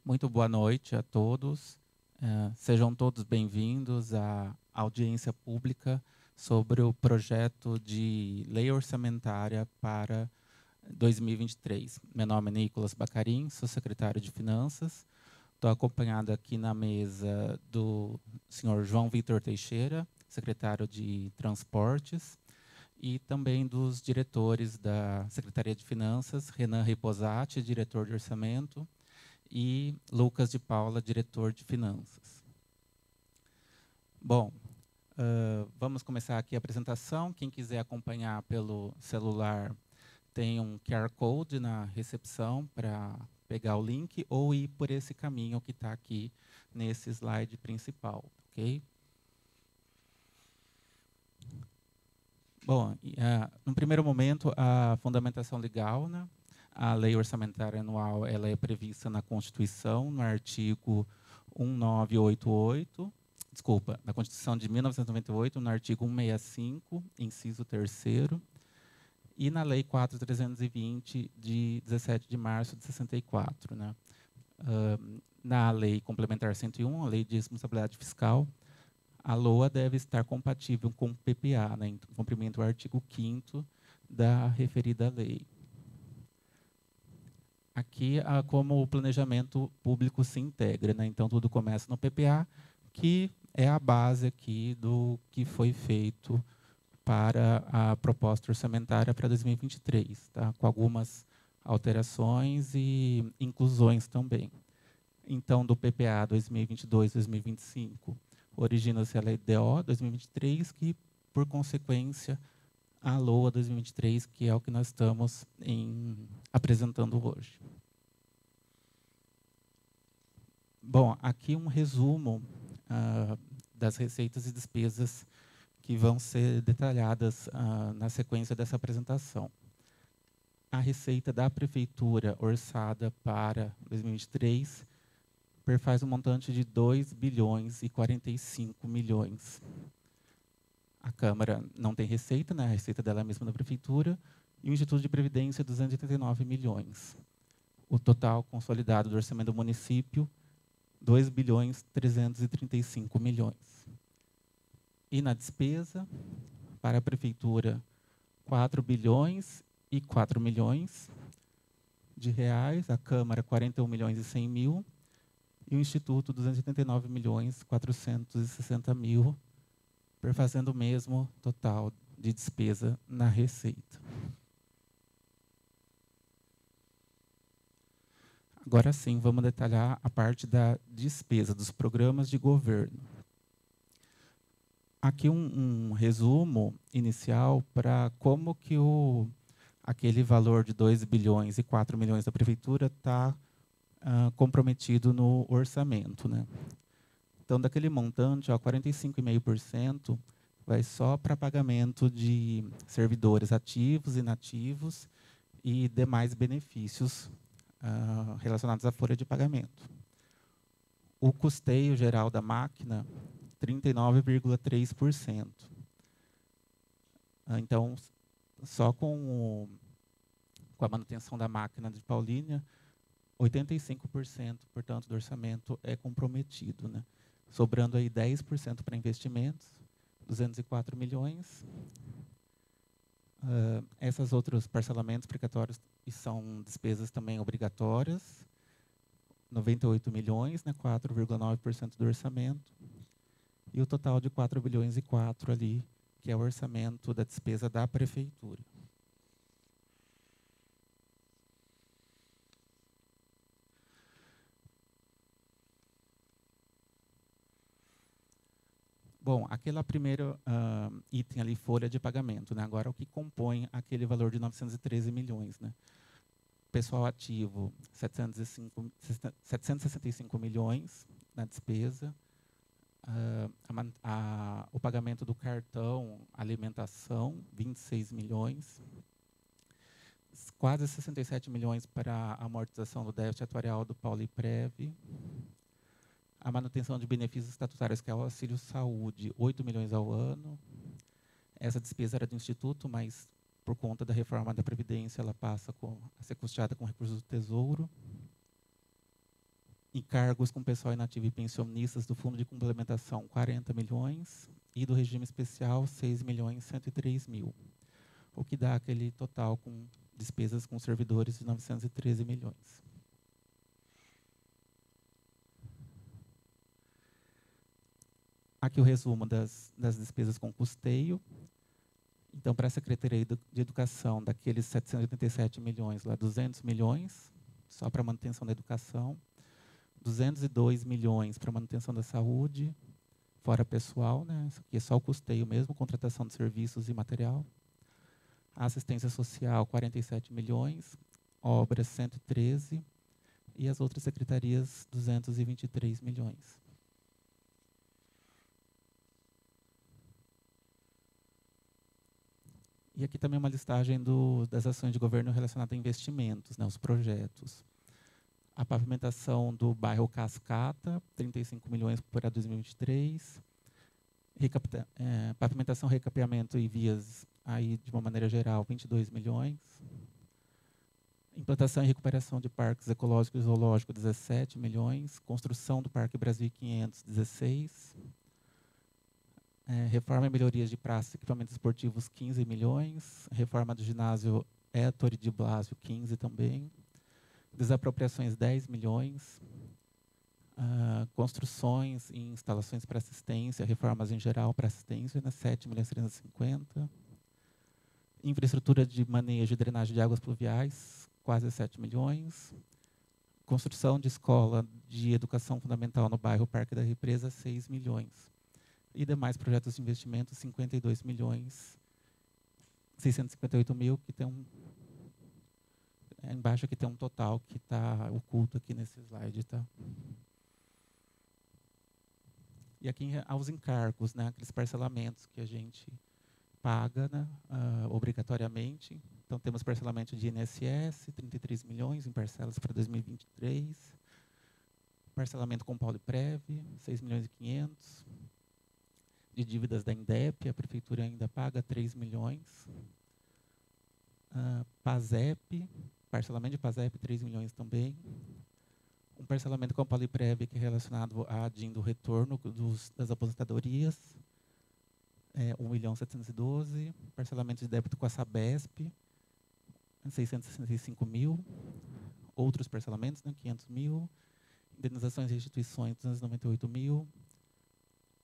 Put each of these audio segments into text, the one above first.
Muito boa noite a todos. Sejam todos bem-vindos à audiência pública sobre o projeto de lei orçamentária para 2023. Meu nome é Nicolas Bacarin, sou secretário de Finanças. Estou acompanhado aqui na mesa do senhor João Vitor Teixeira, secretário de Transportes, e também dos diretores da Secretaria de Finanças, Renan Riposati, diretor de Orçamento, e Lucas de Paula, diretor de Finanças. Bom, vamos começar aqui a apresentação. Quem quiser acompanhar pelo celular, tem um QR Code na recepção para pegar o link ou ir por esse caminho que está aqui nesse slide principal, ok? Bom, no primeiro momento, a fundamentação legal, né? A lei orçamentária anual ela é prevista na Constituição, no artigo 1988, desculpa, na Constituição de 1998, no artigo 165, inciso 3º, e na Lei 4.320, de 17 de março de 64. Né? Na Lei Complementar 101, a Lei de Responsabilidade Fiscal, a LOA deve estar compatível com o PPA, né, em cumprimento do artigo 5º da referida lei. Aqui, como o planejamento público se integra, né? Então, tudo começa no PPA, que é a base aqui do que foi feito para a proposta orçamentária para 2023, tá? Com algumas alterações e inclusões também. Então, do PPA 2022-2025, origina-se a Lei DO 2023, que, por consequência, a LOA 2023, que é o que nós estamos apresentando hoje. Bom, aqui um resumo das receitas e despesas que vão ser detalhadas na sequência dessa apresentação. A receita da Prefeitura orçada para 2023 perfaz um montante de 2 bilhões e 45 milhões. A Câmara não tem receita, né? A receita dela é a mesma da Prefeitura, e o Instituto de Previdência, 289 milhões. O total consolidado do orçamento do município, 2 bilhões 335 milhões. E na despesa, para a Prefeitura, 4 bilhões e 4 milhões de reais, a Câmara, 41 milhões e 100 mil, e o Instituto, 289 milhões 460 mil, perfazendo o mesmo total de despesa na receita. Agora sim, vamos detalhar a parte da despesa dos programas de governo. Aqui um resumo inicial para como que aquele valor de 2 bilhões e 4 milhões da Prefeitura está comprometido no orçamento, né? Então, daquele montante, 45,5% vai só para pagamento de servidores ativos, inativos e demais benefícios relacionados à folha de pagamento. O custeio geral da máquina, 39,3%. Então, só com a manutenção da máquina de Paulínia, 85%, portanto, do orçamento é comprometido, né? Sobrando aí 10% para investimentos, 204 milhões. Esses outros parcelamentos precatórios são despesas também obrigatórias, 98 milhões, né, 4,9% do orçamento. E o total de 4 bilhões e 4 ali, que é o orçamento da despesa da Prefeitura. Bom, aquele primeiro item ali, folha de pagamento, né? Agora, o que compõe aquele valor de 913 milhões, né? Pessoal ativo, 765 milhões na despesa. O pagamento do cartão, alimentação, 26 milhões. Quase 67 milhões para a amortização do déficit atuarial do Pauliprev. A manutenção de benefícios estatutários, que é o auxílio saúde, 8 milhões ao ano. Essa despesa era do Instituto, mas por conta da reforma da Previdência, ela passa a ser custeada com recursos do Tesouro. Encargos com pessoal inativo e pensionistas do Fundo de Complementação, 40 milhões. E do regime especial, 6.103.000. O que dá aquele total com despesas com servidores de 913 milhões. Aqui o resumo das despesas com custeio. Então, para a Secretaria de Educação, daqueles 787 milhões, lá 200 milhões, só para manutenção da educação, 202 milhões para manutenção da saúde, fora pessoal, né? Isso aqui é só o custeio mesmo, contratação de serviços e material. A assistência social, 47 milhões, obras, 113, e as outras secretarias, 223 milhões. E aqui também uma listagem das ações de governo relacionadas a investimentos, né, os projetos. A pavimentação do bairro Cascata, 35 milhões para 2023. Pavimentação, recapeamento e vias, aí, de uma maneira geral, 22 milhões. Implantação e recuperação de parques ecológicos e zoológicos, 17 milhões. Construção do Parque Brasil 500, 16. Reforma e melhorias de praças e equipamentos esportivos, 15 milhões. Reforma do ginásio Héctor de Blasio, 15 também. Desapropriações, 10 milhões. Construções e instalações para assistência, reformas em geral para assistência, né, 7.350. Infraestrutura de manejo e drenagem de águas pluviais, quase 7 milhões. Construção de escola de educação fundamental no bairro Parque da Represa, 6 milhões. E demais projetos de investimento, 52 milhões, 658 mil, que tem embaixo aqui tem um total que está oculto aqui nesse slide, tá? E aqui aos encargos, né, aqueles parcelamentos que a gente paga, né, obrigatoriamente. Então, temos parcelamento de INSS, 33 milhões em parcelas para 2023. Parcelamento com Pauliprev, 6 milhões e 500. De dívidas da INDEP, a prefeitura ainda paga 3 milhões. PASEP, parcelamento de PASEP, 3 milhões também. Um parcelamento com a Pauliprev, que é relacionado à DIN do retorno das aposentadorias, 1.712.000. Parcelamento de débito com a Sabesp, 665 mil. Outros parcelamentos, né, 500 mil. Indenizações e restituições, 298 mil.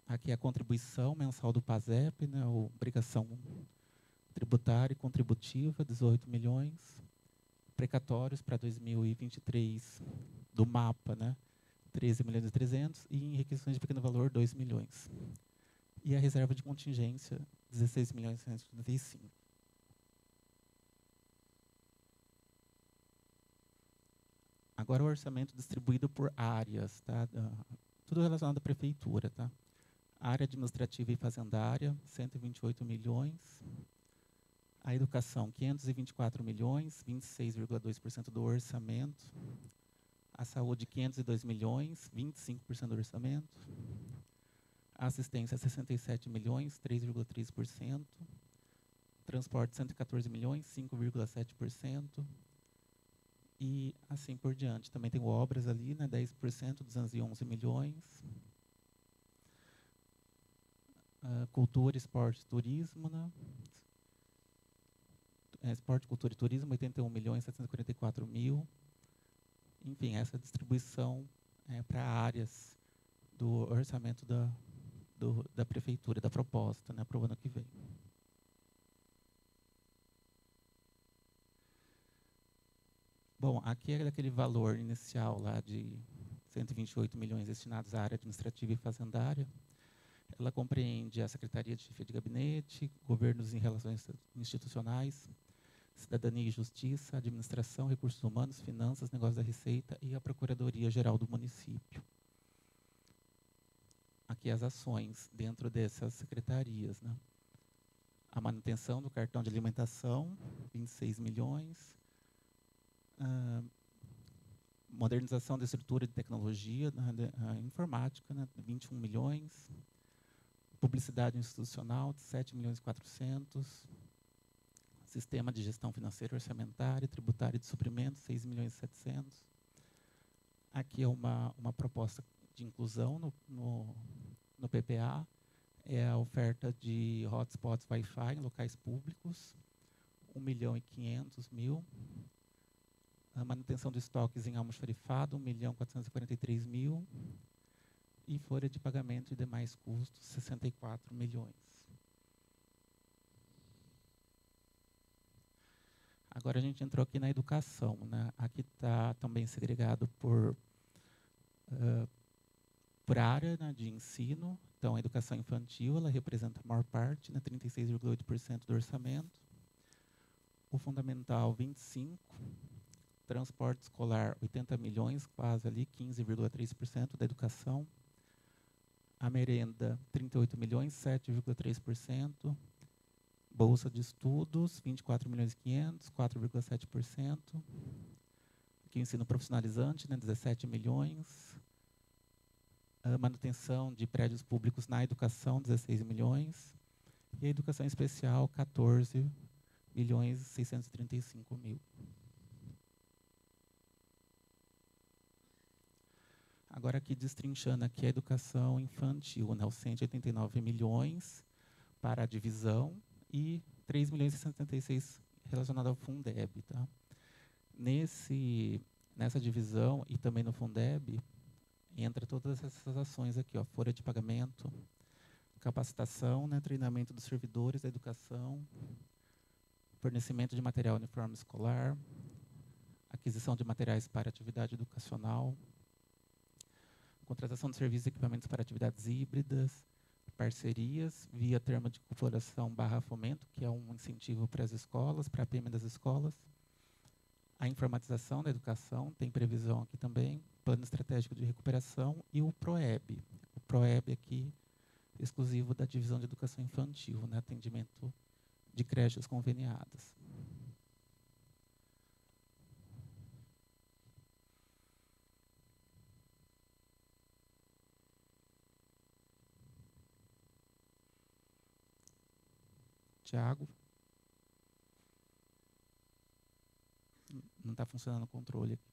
Aqui a contribuição mensal do PASEP, né, obrigação tributária e contributiva, 18 milhões. Precatórios para 2023 do MAPA, né, 13 milhões e 300. E enriquecições de pequeno valor, 2 milhões. E a reserva de contingência, 16 milhões e 135. Agora o orçamento distribuído por áreas, tá? Tudo relacionado à prefeitura, tá? Área administrativa e fazendária, 128 milhões. A educação, 524 milhões, 26,2% do orçamento. A saúde, 502 milhões, 25% do orçamento. A assistência, 67 milhões, 3,3%. Transporte, 114 milhões, 5,7%. E assim por diante. Também tem obras ali, né, 10%, 211 milhões. Cultura, esporte, turismo, né? Esporte, cultura e turismo, 81 milhões, 744 mil. Enfim, essa distribuição para áreas do orçamento da prefeitura, da proposta, né, para o ano que vem. Bom, aqui é aquele valor inicial lá de 128 milhões destinados à área administrativa e fazendária. Ela compreende a Secretaria de Chefia de Gabinete, Governos em Relações Institucionais, Cidadania e Justiça, Administração, Recursos Humanos, Finanças, Negócios da Receita e a Procuradoria-Geral do município. Aqui as ações dentro dessas secretarias, né? A manutenção do cartão de alimentação, 26 milhões. Modernização da estrutura de tecnologia, informática, né, 21 milhões. Publicidade institucional, 7 milhões e 400. Sistema de gestão financeira, orçamentária, tributária e de suprimentos, 6 milhões e 700. Aqui é uma proposta de inclusão no PPA, é a oferta de hotspots Wi-Fi em locais públicos, 1.500.000. A manutenção de estoques em almoxarifado, 1.443.000. E folha de pagamento e demais custos, 64 milhões. Agora a gente entrou aqui na educação, né? Aqui está também segregado por área, né, de ensino. Então, a educação infantil, ela representa a maior parte, né, 36,8% do orçamento. O fundamental, 25%. Transporte escolar, 80 milhões, quase ali, 15,3% da educação. A merenda, 38 milhões, 7,3%. Bolsa de estudos, 24 milhões e 500, 4,7%. Aqui o ensino profissionalizante, né, 17 milhões. A manutenção de prédios públicos na educação, 16 milhões. E a educação especial, 14 milhões e 635 mil. Agora aqui destrinchando aqui a educação infantil, né, os 189 milhões para a divisão e 3 milhões e 76 relacionado ao Fundeb, tá? Nessa divisão e também no Fundeb, entra todas essas ações aqui, ó, folha de pagamento, capacitação, né, treinamento dos servidores da educação, fornecimento de material uniforme escolar, aquisição de materiais para atividade educacional, contratação de serviços e equipamentos para atividades híbridas, parcerias via termo de colaboração/fomento, que é um incentivo para as escolas, para a PM das escolas. A informatização da educação, tem previsão aqui também, plano estratégico de recuperação e o PROEB. O PROEB aqui, exclusivo da divisão de educação infantil, né, atendimento de creches conveniadas. Tiago? Não está funcionando o controle aqui.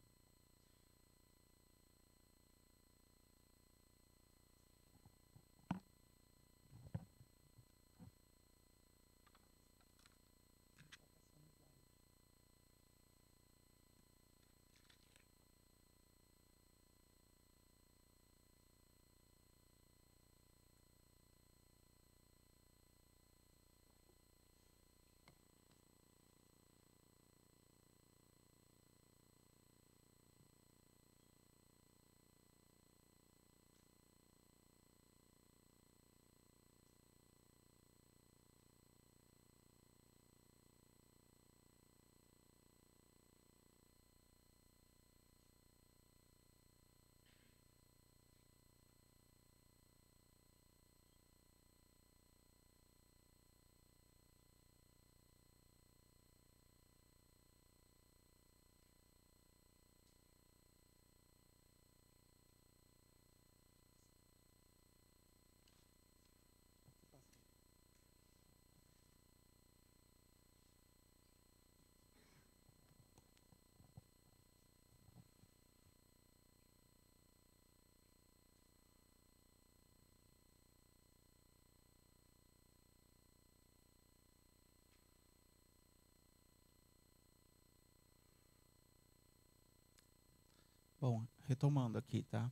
Bom, retomando aqui, tá?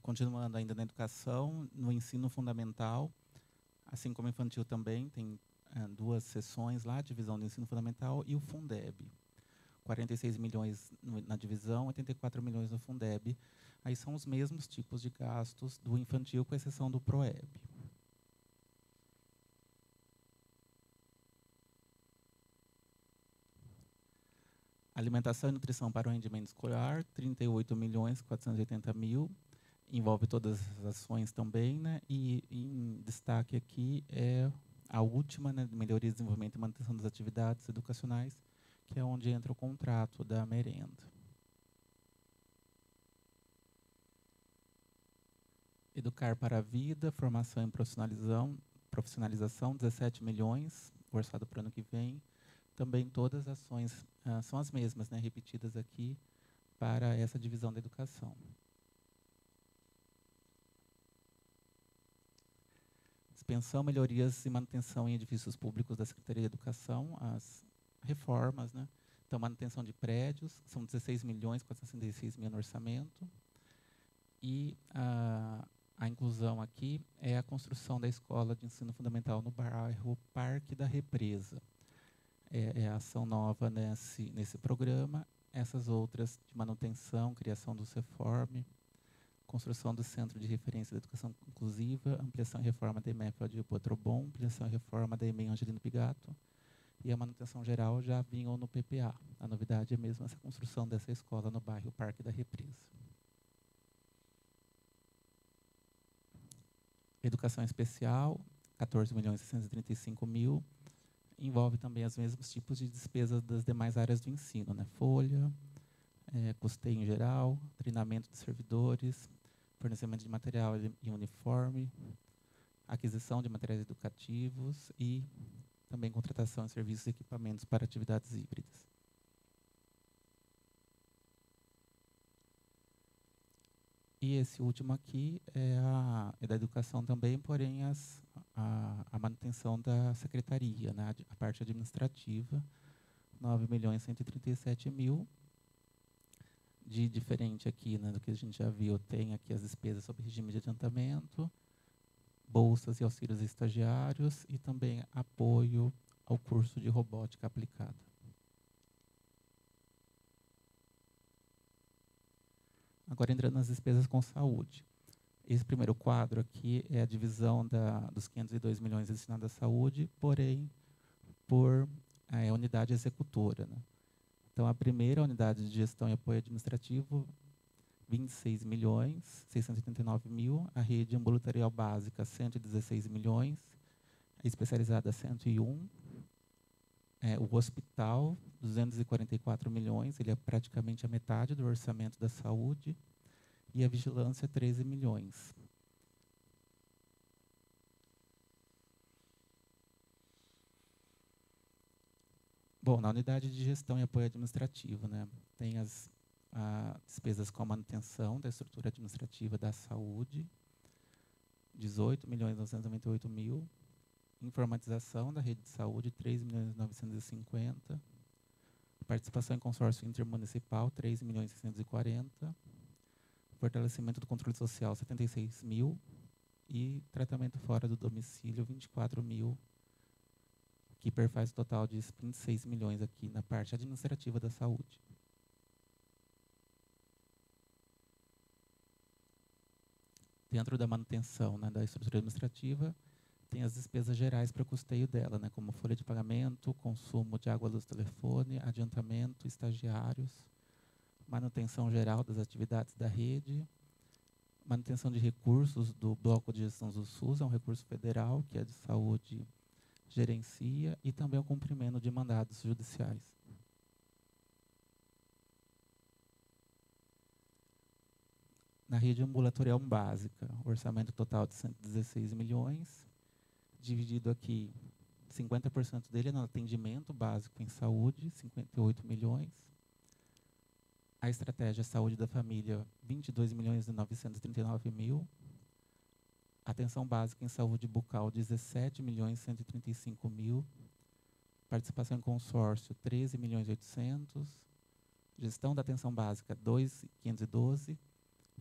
Continuando ainda na educação, no ensino fundamental, assim como infantil também, tem duas seções lá, divisão do ensino fundamental e o Fundeb. 46 milhões na divisão, 84 milhões no Fundeb. Aí são os mesmos tipos de gastos do infantil, com exceção do PROEB. Alimentação e nutrição para o rendimento escolar, 38 milhões 480 mil. Envolve todas as ações também, né? E em destaque aqui é a última, né, melhoria, desenvolvimento e manutenção das atividades educacionais, que é onde entra o contrato da merenda. Educar para a vida, formação e profissionalização, 17 milhões, orçado para o ano que vem. Também todas as ações são as mesmas, né, repetidas aqui, para essa divisão da educação. Expansão, melhorias e manutenção em edifícios públicos da Secretaria de Educação, as reformas, né? Então, manutenção de prédios, são 16.466.000 no orçamento. E a inclusão aqui é a construção da escola de ensino fundamental no bairro Parque da Represa. É a ação nova nesse programa. Essas outras de manutenção, criação do CEFORM, construção do Centro de Referência da Educação Inclusiva, ampliação e reforma da EMEF Aldir Potrobon, ampliação e reforma da EMEI Angelino Pigato, e a manutenção geral já vinham no PPA. A novidade é mesmo essa construção dessa escola no bairro Parque da Represa. Educação especial, 14.635.000, envolve também os mesmos tipos de despesas das demais áreas do ensino, né? Folha, custeio em geral, treinamento de servidores, fornecimento de material e uniforme, aquisição de materiais educativos e também contratação de serviços e equipamentos para atividades híbridas. E esse último aqui é da educação também, porém a manutenção da secretaria, né, a parte administrativa, 9.137.000. De diferente aqui, né, do que a gente já viu, tem aqui as despesas sob regime de adiantamento, bolsas e auxílios estagiários e também apoio ao curso de robótica aplicada. Agora, entrando nas despesas com saúde. Esse primeiro quadro aqui é a divisão dos 502 milhões destinados à saúde, porém, por unidade executora, né? Então, a primeira unidade de gestão e apoio administrativo, 26.689.000, a rede ambulatorial básica, 116 milhões, a especializada, 101, o hospital, 244 milhões, ele é praticamente a metade do orçamento da saúde, e a vigilância, 13 milhões. Bom, na unidade de gestão e apoio administrativo, né, tem as despesas com a manutenção da estrutura administrativa da saúde, 18.998.000, informatização da rede de saúde, 3.950.000, participação em consórcio intermunicipal, 3.640.000, fortalecimento do controle social, 76.000, e tratamento fora do domicílio, 24.000, que perfaz o total de 26 milhões aqui na parte administrativa da saúde. Dentro da manutenção, né, da estrutura administrativa, tem as despesas gerais para o custeio dela, né, como folha de pagamento, consumo de água, luz, telefone, adiantamento, estagiários, manutenção geral das atividades da rede, manutenção de recursos do bloco de gestão do SUS, é um recurso federal, que é de saúde, gerencia, e também o cumprimento de mandados judiciais. Na rede ambulatorial básica, orçamento total de 116 milhões, dividido aqui, 50% dele é no atendimento básico em saúde, 58 milhões. A estratégia saúde da família, 22.939.000. Atenção básica em saúde bucal, 17.135.000. Participação em consórcio, 13.800.000. Gestão da atenção básica, 2.512.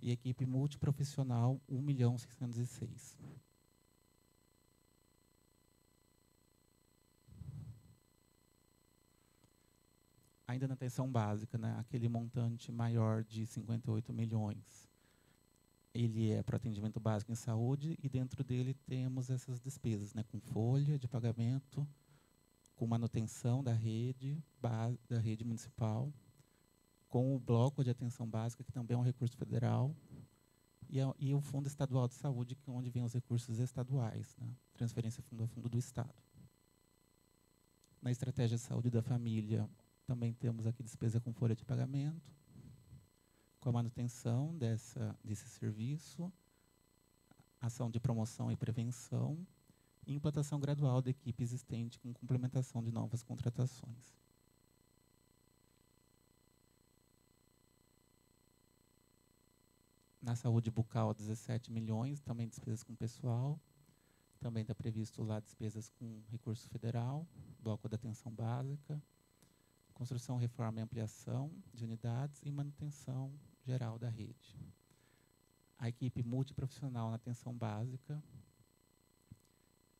E equipe multiprofissional, 1.606.000. Ainda na atenção básica, né, aquele montante maior de 58 milhões, ele é para atendimento básico em saúde, e dentro dele temos essas despesas, né, com folha de pagamento, com manutenção da rede municipal, com o bloco de atenção básica, que também é um recurso federal, e o Fundo Estadual de Saúde, que é onde vem os recursos estaduais, né, transferência fundo a fundo do Estado. Na estratégia de saúde da família, também temos aqui despesa com folha de pagamento, com a manutenção desse serviço, ação de promoção e prevenção, e implantação gradual da equipe existente com complementação de novas contratações. Na saúde bucal, 17 milhões, também despesas com pessoal. Também está previsto lá despesas com recurso federal, bloco da atenção básica, construção, reforma e ampliação de unidades e manutenção geral da rede. A equipe multiprofissional na atenção básica,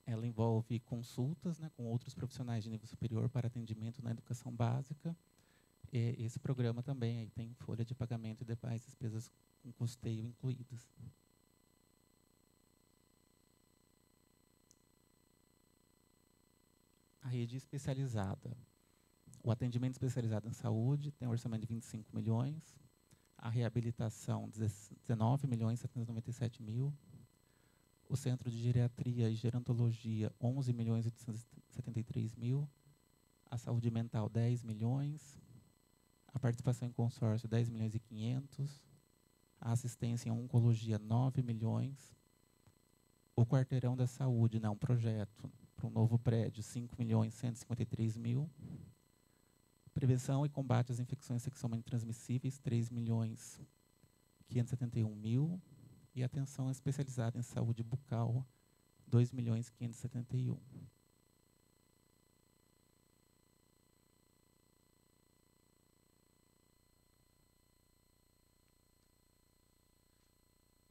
ela envolve consultas, né, com outros profissionais de nível superior para atendimento na educação básica. E esse programa também aí tem folha de pagamento e demais despesas com custeio incluídas. A rede especializada. O atendimento especializado em saúde tem um orçamento de 25 milhões. A reabilitação, 19 milhões 797 mil. O centro de geriatria e gerontologia, 11 milhões 873 mil. A saúde mental, 10 milhões. A participação em consórcio, 10 milhões e 500. A assistência em oncologia, 9 milhões. O quarteirão da saúde, um projeto para um novo prédio, 5 milhões 153 mil. Prevenção e combate às infecções sexualmente transmissíveis, 3 milhões 571 mil. E atenção especializada em saúde bucal, 2 milhões 571.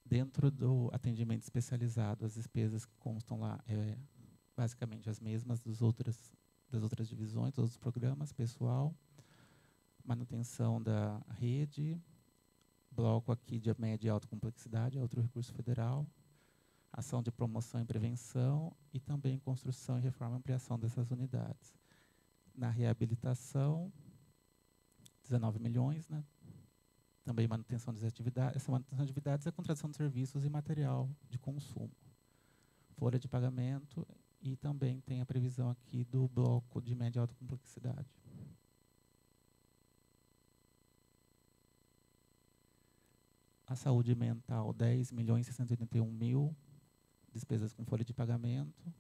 Dentro do atendimento especializado, as despesas que constam lá basicamente as mesmas das outras divisões, dos outros programas, pessoal, manutenção da rede, bloco aqui de média e alta complexidade, outro recurso federal, ação de promoção e prevenção e também construção e reforma e ampliação dessas unidades. Na reabilitação, 19 milhões, né? Também manutenção das atividades. Essa manutenção de atividades é contratação de serviços e material de consumo. Folha de pagamento e também tem a previsão aqui do bloco de média e alta complexidade. A saúde mental, 10 milhões 681 mil, despesas com folha de pagamento.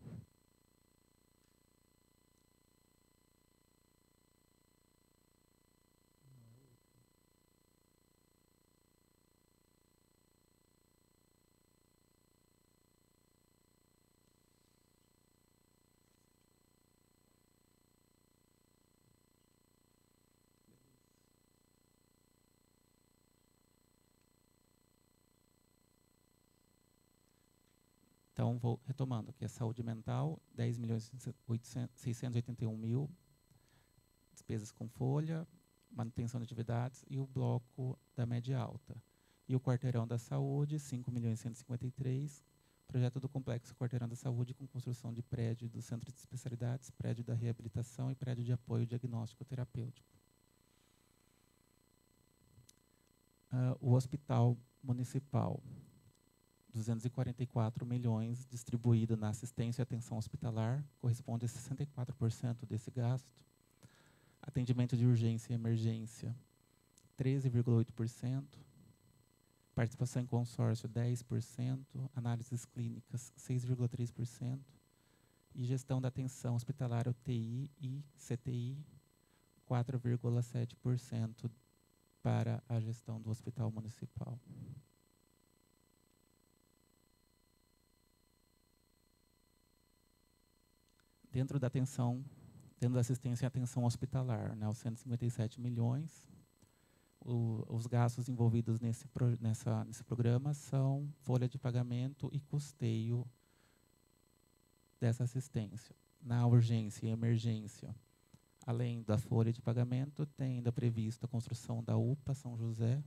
Então, vou retomando aqui a saúde mental, 10 milhões 681 mil, despesas com folha, manutenção de atividades e o bloco da média alta. E o quarteirão da saúde, 5 milhões 153, projeto do complexo quarteirão da saúde com construção de prédio do centro de especialidades, prédio da reabilitação e prédio de apoio diagnóstico terapêutico. O hospital municipal, 244 milhões distribuído na assistência e atenção hospitalar, corresponde a 64% desse gasto. Atendimento de urgência e emergência, 13,8%. Participação em consórcio, 10%. Análises clínicas, 6,3%. E gestão da atenção hospitalar, UTI e CTI, 4,7% para a gestão do hospital municipal. Dentro da assistência e atenção hospitalar, os 157 milhões, os gastos envolvidos nesse programa são folha de pagamento e custeio dessa assistência. Na urgência e emergência, além da folha de pagamento, tem ainda previsto a construção da UPA São José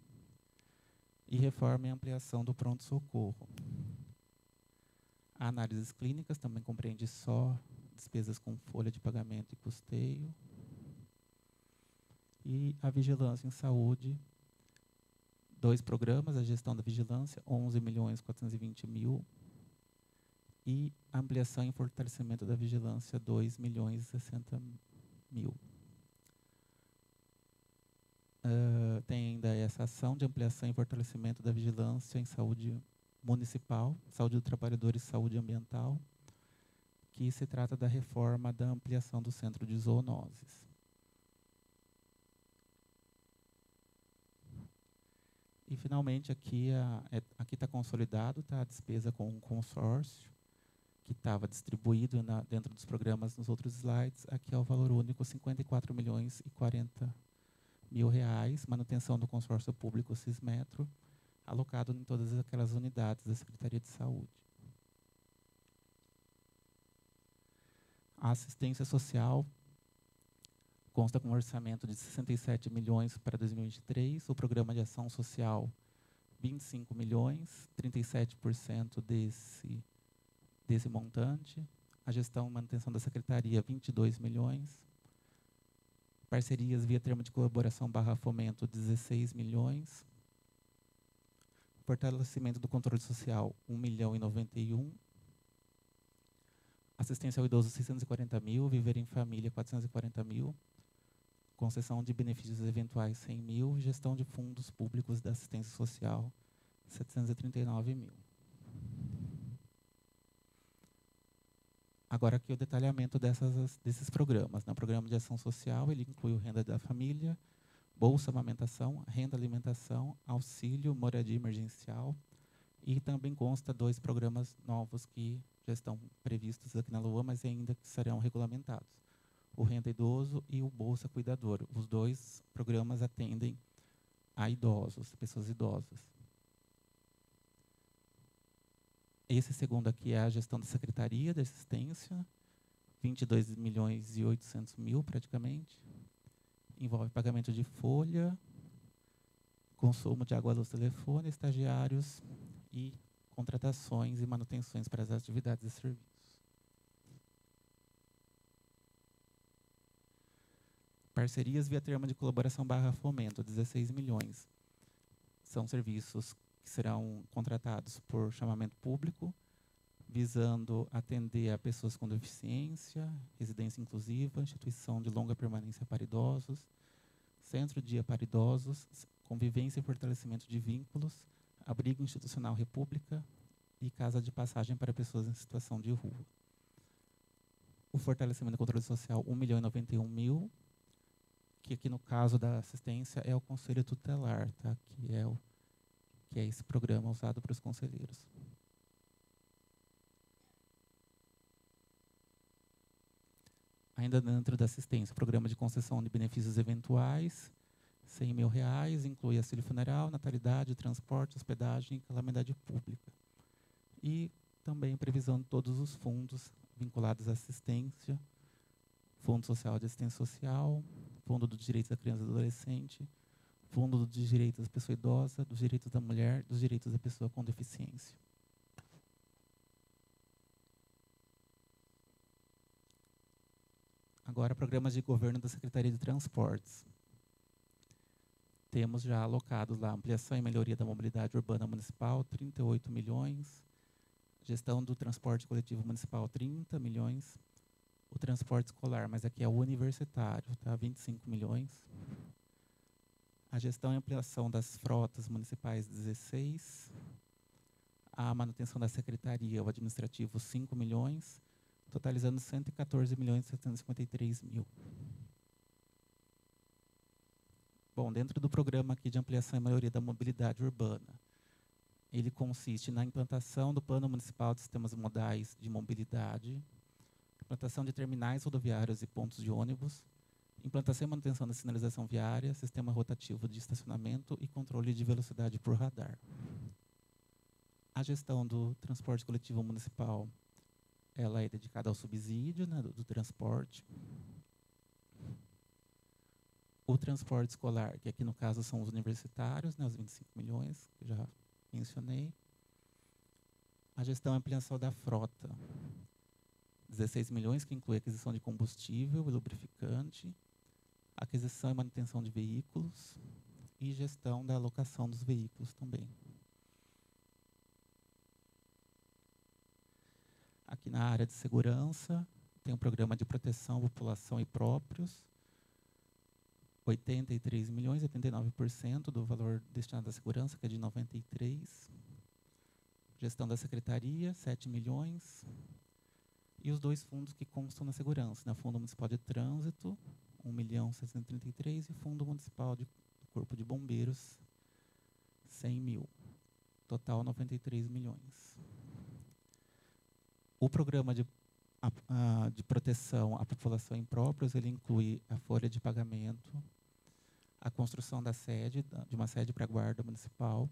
e reforma e ampliação do pronto-socorro. A análises clínicas também compreende só despesas com folha de pagamento e custeio. E a vigilância em saúde, 2 programas, a gestão da vigilância, 11 milhões 420 mil. E a ampliação e fortalecimento da vigilância, 2 milhões 60 mil. Tem ainda essa ação de ampliação e fortalecimento da vigilância em saúde municipal, saúde do trabalhador e saúde ambiental, que se trata da reforma da ampliação do centro de zoonoses. E, finalmente, aqui está consolidado, tá, a despesa com um consórcio, que estava distribuído dentro dos programas nos outros slides. Aqui é o valor único, R$ 54.040.000, manutenção do consórcio público Cismetro, alocado em todas aquelas unidades da Secretaria de Saúde. A assistência social consta com um orçamento de 67 milhões para 2023, o programa de ação social 25 milhões, 37% desse montante, a gestão e manutenção da secretaria 22 milhões, parcerias via termo de colaboração / fomento 16 milhões, fortalecimento do controle social 1.091.000, assistência ao idoso 640.000, viver em família 440.000, concessão de benefícios eventuais 100.000, gestão de fundos públicos da assistência social 739.000. Agora aqui o detalhamento desses programas. O programa de ação social, ele inclui o renda da família, bolsa amamentação, renda alimentação, auxílio, moradia emergencial, e também consta 2 programas novos que já estão previstos aqui na LOA, mas ainda que serão regulamentados. O Renda Idoso e o Bolsa Cuidador. Os 2 programas atendem a idosos, pessoas idosas. Esse segundo aqui é a gestão da Secretaria de Assistência, 22.800.000 praticamente. Envolve pagamento de folha, consumo de água, luz, telefone, estagiários e contratações e manutenções para as atividades e serviços. Parcerias via termo de colaboração / fomento, 16 milhões. São serviços que serão contratados por chamamento público, visando atender a pessoas com deficiência, residência inclusiva, instituição de longa permanência para idosos, centro-dia para idosos, convivência e fortalecimento de vínculos, abrigo institucional república e casa de passagem para pessoas em situação de rua. O fortalecimento do controle social, 1.091.000, que aqui no caso da assistência é o Conselho Tutelar, tá? que é esse programa usado para os conselheiros. Ainda dentro da assistência, programa de concessão de benefícios eventuais, R$ 100.000, inclui auxílio funeral, natalidade, transporte, hospedagem e calamidade pública. E também previsão de todos os fundos vinculados à assistência, Fundo Social de Assistência Social, Fundo dos Direitos da Criança e do Adolescente, Fundo dos Direitos da Pessoa Idosa, dos Direitos da Mulher, dos Direitos da Pessoa com Deficiência. Agora, programas de governo da Secretaria de Transportes. Temos já alocados lá ampliação e melhoria da mobilidade urbana municipal, 38 milhões. Gestão do transporte coletivo municipal, 30 milhões. O transporte escolar, mas aqui é o universitário, tá? 25 milhões. A gestão e ampliação das frotas municipais, 16. A manutenção da secretaria, o administrativo, 5 milhões, totalizando 114.753.000. Bom, dentro do programa aqui de ampliação e melhoria da mobilidade urbana, ele consiste na implantação do Plano Municipal de Sistemas Modais de Mobilidade, implantação de terminais rodoviários e pontos de ônibus, implantação e manutenção da sinalização viária, sistema rotativo de estacionamento e controle de velocidade por radar. A gestão do transporte coletivo municipal, ela é dedicada ao subsídio, né, do transporte. O transporte escolar, que aqui no caso são os universitários, né, os 25 milhões, que eu já mencionei. A gestão e ampliação da frota, 16 milhões, que inclui aquisição de combustível e lubrificante, aquisição e manutenção de veículos e gestão da alocação dos veículos também. Aqui na área de segurança, tem um programa de proteção à população e próprios, 83 milhões, 89% do valor destinado à segurança, que é de 93. Gestão da secretaria, 7 milhões. E os 2 fundos que constam na segurança, né? Fundo Municipal de Trânsito, 1.633.000, e Fundo Municipal do Corpo de Bombeiros, 100 mil. Total, 93 milhões. O programa de proteção à população impróprios, ele inclui a folha de pagamento, a construção da sede, de uma sede para a guarda municipal,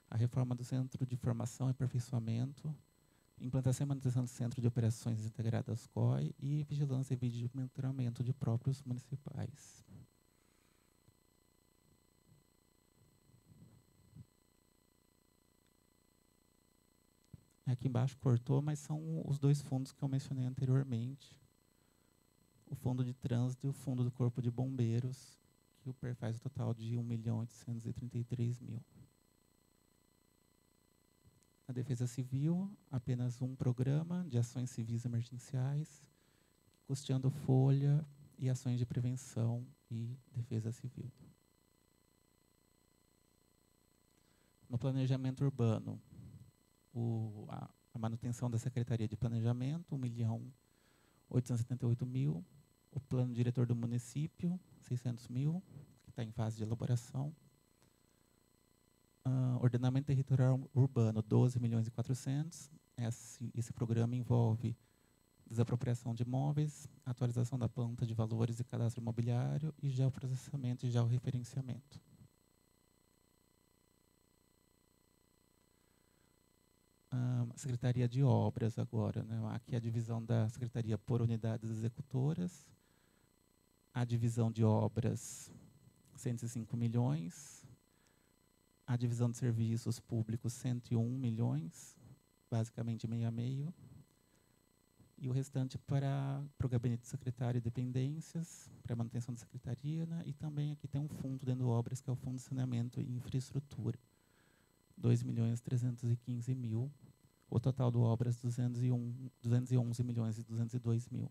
a reforma do Centro de Formação e Aperfeiçoamento, implantação e manutenção do Centro de Operações Integradas COI e vigilância e vídeo de monitoramento de próprios municipais. Aqui embaixo cortou, mas são os dois fundos que eu mencionei anteriormente. O fundo de trânsito e o fundo do Corpo de Bombeiros, que faz o total de 1.833.000. Na Defesa Civil, apenas um programa de ações civis emergenciais, custeando folha e ações de prevenção e defesa civil. No planejamento urbano, a manutenção da Secretaria de Planejamento, 1.878.000. O plano diretor do município, 600.000, que está em fase de elaboração. Ordenamento territorial urbano, 12.400.000. Esse programa envolve desapropriação de imóveis, atualização da planta de valores e cadastro imobiliário e geoprocessamento e georreferenciamento. Secretaria de Obras agora, né? Aqui a divisão da Secretaria por unidades executoras, a divisão de obras, 105 milhões, a divisão de serviços públicos, 101 milhões, basicamente meio a meio, e o restante para o gabinete do secretário e dependências, para a manutenção da secretaria, né? E também aqui tem um fundo dentro de obras, que é o Fundo de Saneamento e Infraestrutura, 2.315.000. O total de obras, 211.202.000.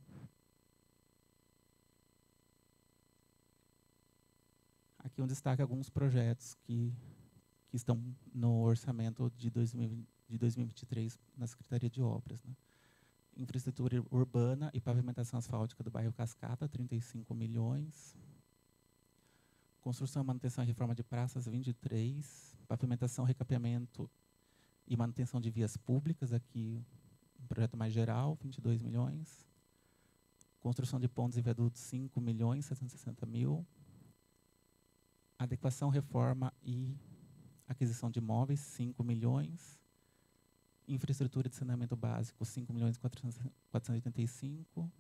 Aqui um destaque alguns projetos que estão no orçamento de 2023 na Secretaria de Obras, né? Infraestrutura urbana e pavimentação asfáltica do bairro Cascata, 35 milhões. Construção, manutenção e reforma de praças, 23. Pavimentação, recapeamento e manutenção de vias públicas, aqui um projeto mais geral, 22 milhões. Construção de pontes e viadutos, 5.760.000. Adequação, reforma e aquisição de imóveis, 5 milhões. Infraestrutura de saneamento básico, 5.485.000.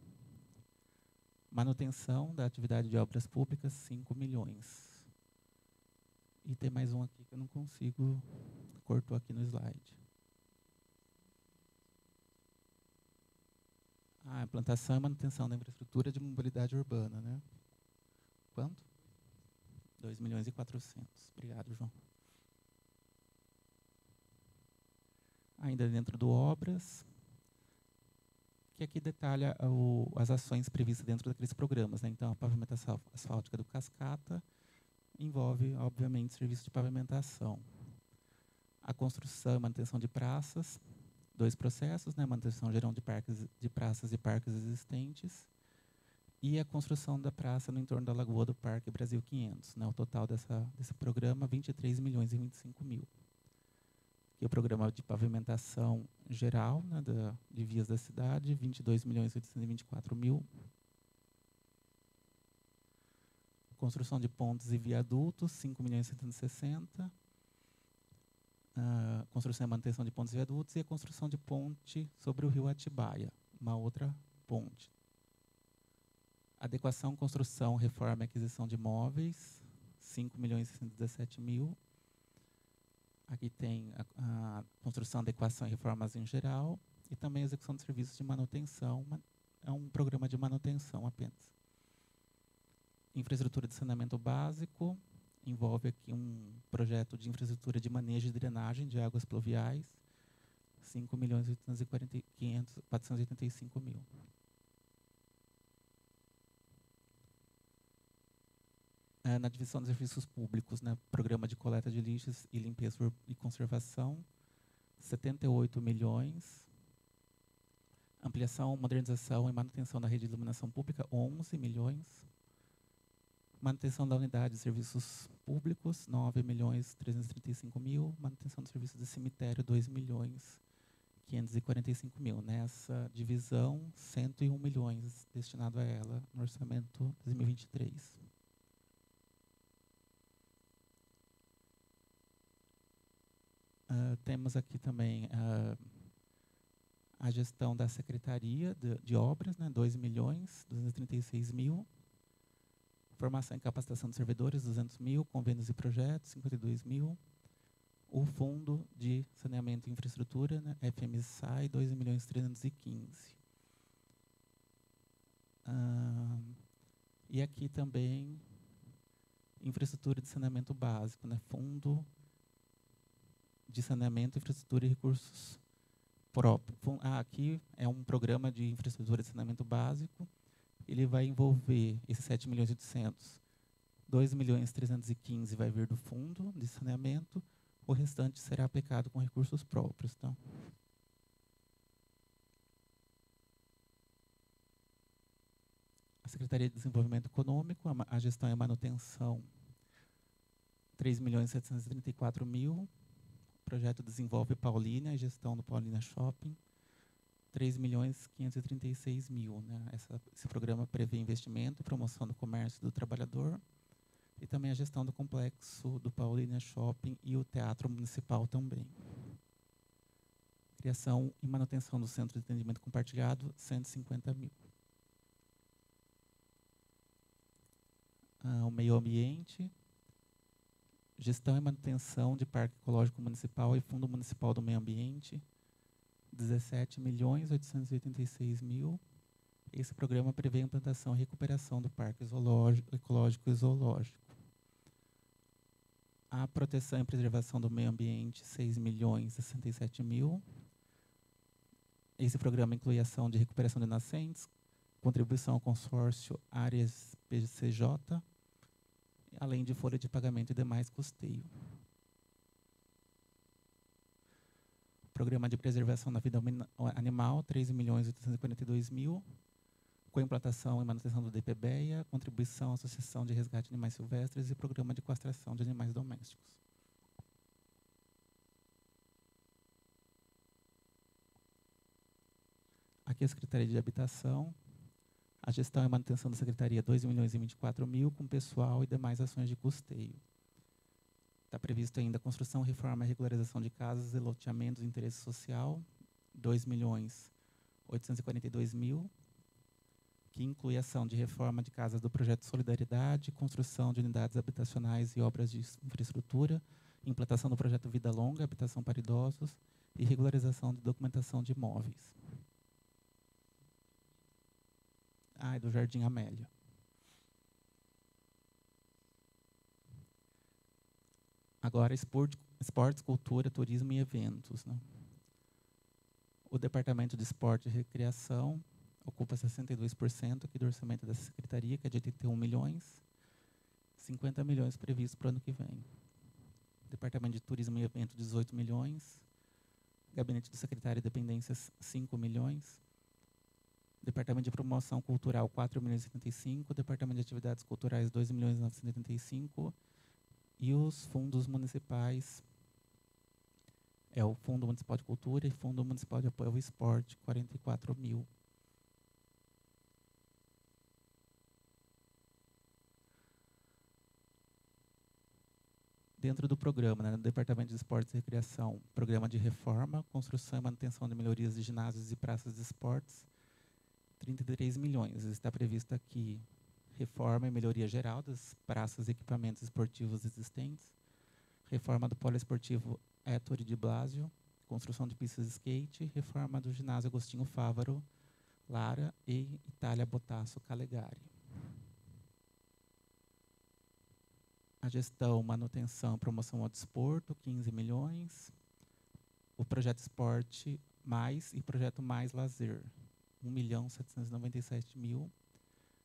Manutenção da atividade de obras públicas, 5 milhões. E tem mais um aqui que eu não consigo, cortou aqui no slide. Implantação e manutenção da infraestrutura de mobilidade urbana, né? Quanto? 2.400.000. Obrigado, João. Ainda dentro do obras, que aqui detalha as ações previstas dentro daqueles programas, né? Então, a pavimentação asfáltica do Cascata envolve, obviamente, serviço de pavimentação. A construção e manutenção de praças, 2 processos, né? Manutenção geral de praças e parques existentes, e a construção da praça no entorno da Lagoa do Parque Brasil 500, né? O total desse programa, 23.025.000. Aqui o programa de pavimentação geral, né, de vias da cidade, 22.824.000. Construção de pontes e viadutos, 5.760.000. Construção e manutenção de pontes e viadutos e a construção de ponte sobre o rio Atibaia, uma outra ponte. Adequação, construção, reforma e aquisição de imóveis, 5.617.000. Aqui tem a construção, adequação e reformas em geral e também a execução de serviços de manutenção. É um programa de manutenção apenas. Infraestrutura de saneamento básico, envolve aqui um projeto de infraestrutura de manejo e drenagem de águas pluviais, 5.485.000. Na divisão de serviços públicos, né, programa de coleta de lixos e limpeza e conservação, 78 milhões. Ampliação, modernização e manutenção da rede de iluminação pública, 11 milhões. Manutenção da unidade de serviços públicos, 9.335.000. Manutenção do serviço de cemitério, 2.545.000. Nessa divisão, 101 milhões destinado a ela no orçamento 2023. Temos aqui também a gestão da Secretaria de Obras, né, 2.236.000. Formação e capacitação de servidores, 200.000. Convênios e projetos, 52.000. O Fundo de Saneamento e Infraestrutura, né, FMSAI, 2.315.000. E aqui também, infraestrutura de saneamento básico, né, Fundo de Saneamento, Infraestrutura e Recursos Próprios. Aqui é um programa de infraestrutura de saneamento básico. Ele vai envolver esses 7.800.000, 2.315.000 vai vir do fundo de saneamento, o restante será aplicado com recursos próprios. Então, a Secretaria de Desenvolvimento Econômico, a gestão e a manutenção, 3.734.000. O projeto desenvolve Paulínia, a gestão do Paulínia Shopping, 3.536.000. Né? Esse programa prevê investimento e promoção do comércio do trabalhador e também a gestão do complexo do Paulínia Shopping e o Teatro Municipal também. Criação e manutenção do Centro de Atendimento Compartilhado, 150.000. O meio ambiente, gestão e manutenção de Parque Ecológico Municipal e Fundo Municipal do Meio Ambiente, 17.886.000. Esse programa prevê a implantação e recuperação do Parque Ecológico e Zoológico. A proteção e preservação do meio ambiente, 6.067.000. Esse programa inclui ação de recuperação de nascentes, contribuição ao consórcio Áreas PCJ, além de folha de pagamento e demais custeio. Programa de preservação da vida animal, 13.842.000, com implantação e manutenção do DPBEA, contribuição à Associação de Resgate de Animais Silvestres e programa de castração de animais domésticos. Aqui a Secretaria de Habitação, a gestão e manutenção da Secretaria, 2.024.000, com pessoal e demais ações de custeio. Está previsto ainda a construção, reforma e regularização de casas e loteamentos de interesse social, 2.842.000, que inclui ação de reforma de casas do projeto Solidariedade, construção de unidades habitacionais e obras de infraestrutura, implantação do projeto Vida Longa, habitação para idosos e regularização de documentação de imóveis. E do Jardim Amélia. Agora, esportes, cultura, turismo e eventos. Né? O Departamento de Esporte e Recreação ocupa 62% aqui do orçamento dessa secretaria, que é de 81 milhões, 50 milhões previstos para o ano que vem. Departamento de Turismo e Eventos, 18 milhões. Gabinete do Secretário de Dependências, 5 milhões. Departamento de Promoção Cultural, 4.075. Departamento de Atividades Culturais, 2.985. E os fundos municipais, o Fundo Municipal de Cultura e Fundo Municipal de Apoio ao Esporte, 44.000. Dentro do programa, no Departamento de Esportes e Recreação, programa de reforma, construção e manutenção de melhorias de ginásios e praças de esportes, 33 milhões. Está previsto aqui reforma e melhoria geral das praças e equipamentos esportivos existentes, reforma do poliesportivo Ettore de Blasio, construção de pistas de skate, reforma do ginásio Agostinho Fávaro, Lara e Itália Botasso Calegari. A gestão, manutenção e promoção ao desporto, 15 milhões. O projeto Esporte Mais e projeto Mais Lazer, 1.797.000.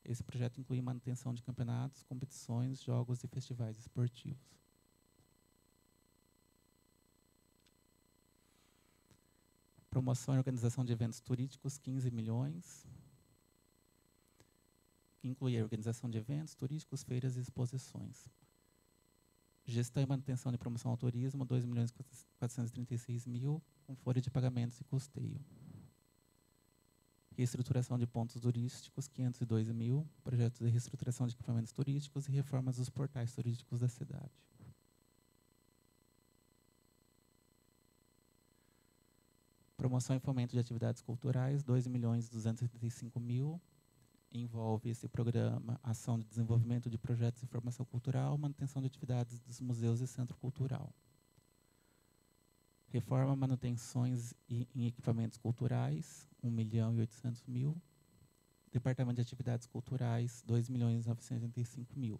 Esse projeto inclui manutenção de campeonatos, competições, jogos e festivais esportivos. Promoção e organização de eventos turísticos, 15 milhões. que inclui a organização de eventos turísticos, feiras e exposições. Gestão e manutenção de promoção ao turismo, 2.436.000, com folha de pagamentos e custeio. Reestruturação de pontos turísticos, 502.000, projetos de reestruturação de equipamentos turísticos e reformas dos portais turísticos da cidade. Promoção e fomento de atividades culturais, 2.275.000, envolve esse programa ação de desenvolvimento de projetos de formação cultural, manutenção de atividades dos museus e centro cultural. Reforma, manutenções em equipamentos culturais, 1.800.000. Departamento de Atividades Culturais, 2.985.000.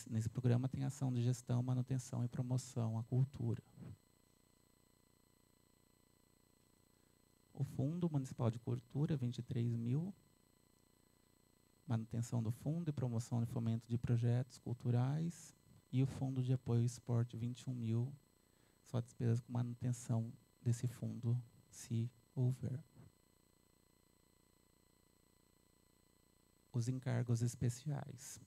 Nesse programa tem ação de gestão, manutenção e promoção à cultura. O Fundo Municipal de Cultura, 23.000. Manutenção do fundo e promoção e fomento de projetos culturais. E o Fundo de Apoio ao Esporte, 21.000. Só despesas com manutenção desse fundo, se houver. Os encargos especiais.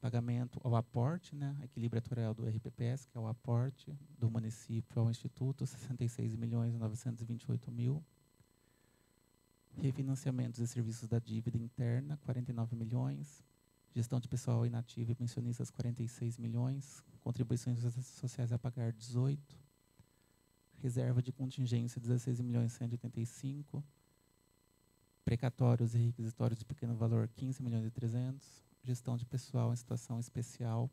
Pagamento ao aporte, né, equilíbrio atuarial do RPPS, que é o aporte do município ao Instituto, 66.928.000. Refinanciamentos e serviços da dívida interna, 49 milhões. Gestão de pessoal inativo e pensionistas, 46 milhões. Contribuições sociais a pagar, 18. Reserva de contingência, 16.185.000. Precatórios e requisitórios de pequeno valor, 15.300.000. Gestão de pessoal em situação especial,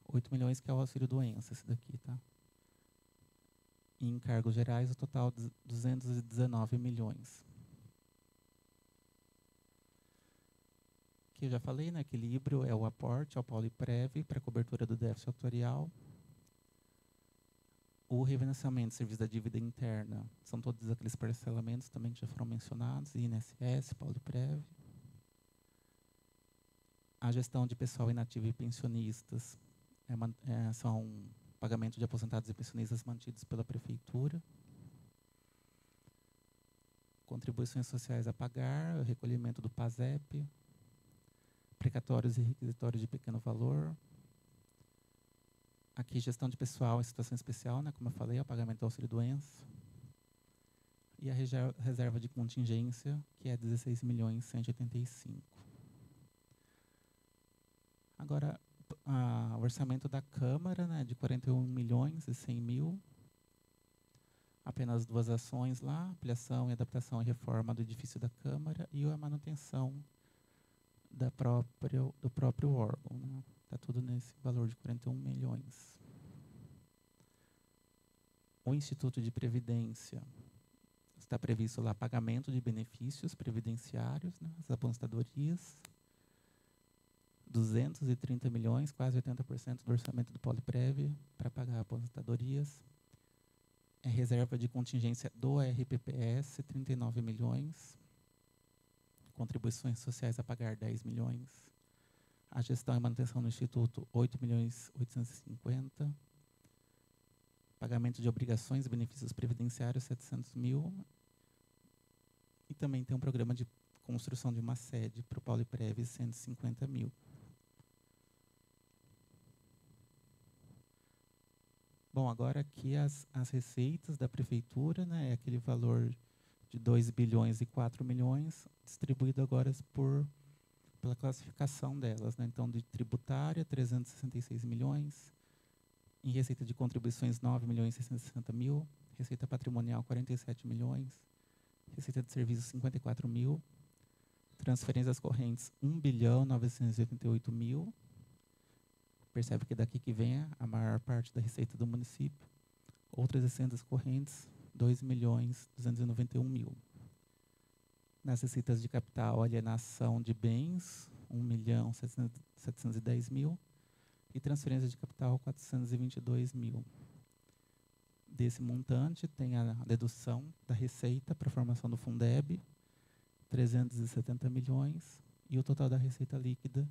8 milhões, que é o auxílio-doença, esse daqui, tá? E encargos gerais, o total de 219 milhões. Que eu já falei, né? Equilíbrio é o aporte ao Pauliprev para cobertura do déficit atuarial. O refinanciamento e serviço da dívida interna são todos aqueles parcelamentos também que já foram mencionados, INSS, Pauliprev. A gestão de pessoal inativo e pensionistas são pagamento de aposentados e pensionistas mantidos pela Prefeitura. Contribuições sociais a pagar, o recolhimento do PASEP, precatórios e requisitórios de pequeno valor. Aqui, gestão de pessoal em situação especial, né, como eu falei, o pagamento do auxílio-doença. E a reserva de contingência, que é 16.185.000. Agora, o orçamento da Câmara, né, de 41.100.000. Apenas 2 ações lá, ampliação e adaptação e reforma do edifício da Câmara e a manutenção do próprio órgão. Né? Está tudo nesse valor de 41 milhões. O Instituto de Previdência, está previsto lá pagamento de benefícios previdenciários, né, as aposentadorias, 230 milhões, quase 80% do orçamento do Pauliprev para pagar aposentadorias. Reserva de contingência do RPPS, 39 milhões. Contribuições sociais a pagar, 10 milhões. A gestão e manutenção do Instituto, 8.850.000. Pagamento de obrigações e benefícios previdenciários, 700.000. E também tem um programa de construção de uma sede para o Pauliprev, 150.000. Bom, agora aqui as receitas da Prefeitura, né, é aquele valor de 2 bilhões e 4 milhões, distribuído agora pela classificação delas. Né? Então, de tributária, 366 milhões, em receita de contribuições, 9.660.000, receita patrimonial, 47 milhões, receita de serviços, 54.000, transferências correntes, 1.988.000. Percebe que daqui que vem a maior parte da receita do município. Outras receitas correntes, 2.291.000. Nas receitas de capital, alienação de bens, 1.710.000. E transferência de capital, 422.000. Desse montante, tem a dedução da receita para a formação do Fundeb, 370 milhões. E o total da receita líquida,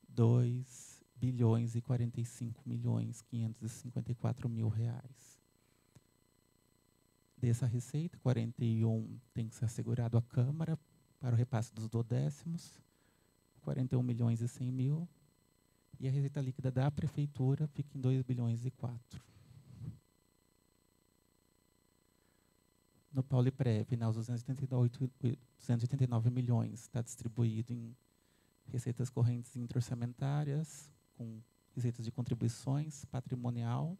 2 bilhões e 45.554.000 reais. Dessa receita, 41 tem que ser assegurado à Câmara para o repasse dos duodécimos, 41.100.000, e a receita líquida da prefeitura fica em 2.004 bilhões. No Pauliprev, os 289 milhões está distribuído em receitas correntes interorçamentárias, com receitas de contribuições, patrimonial,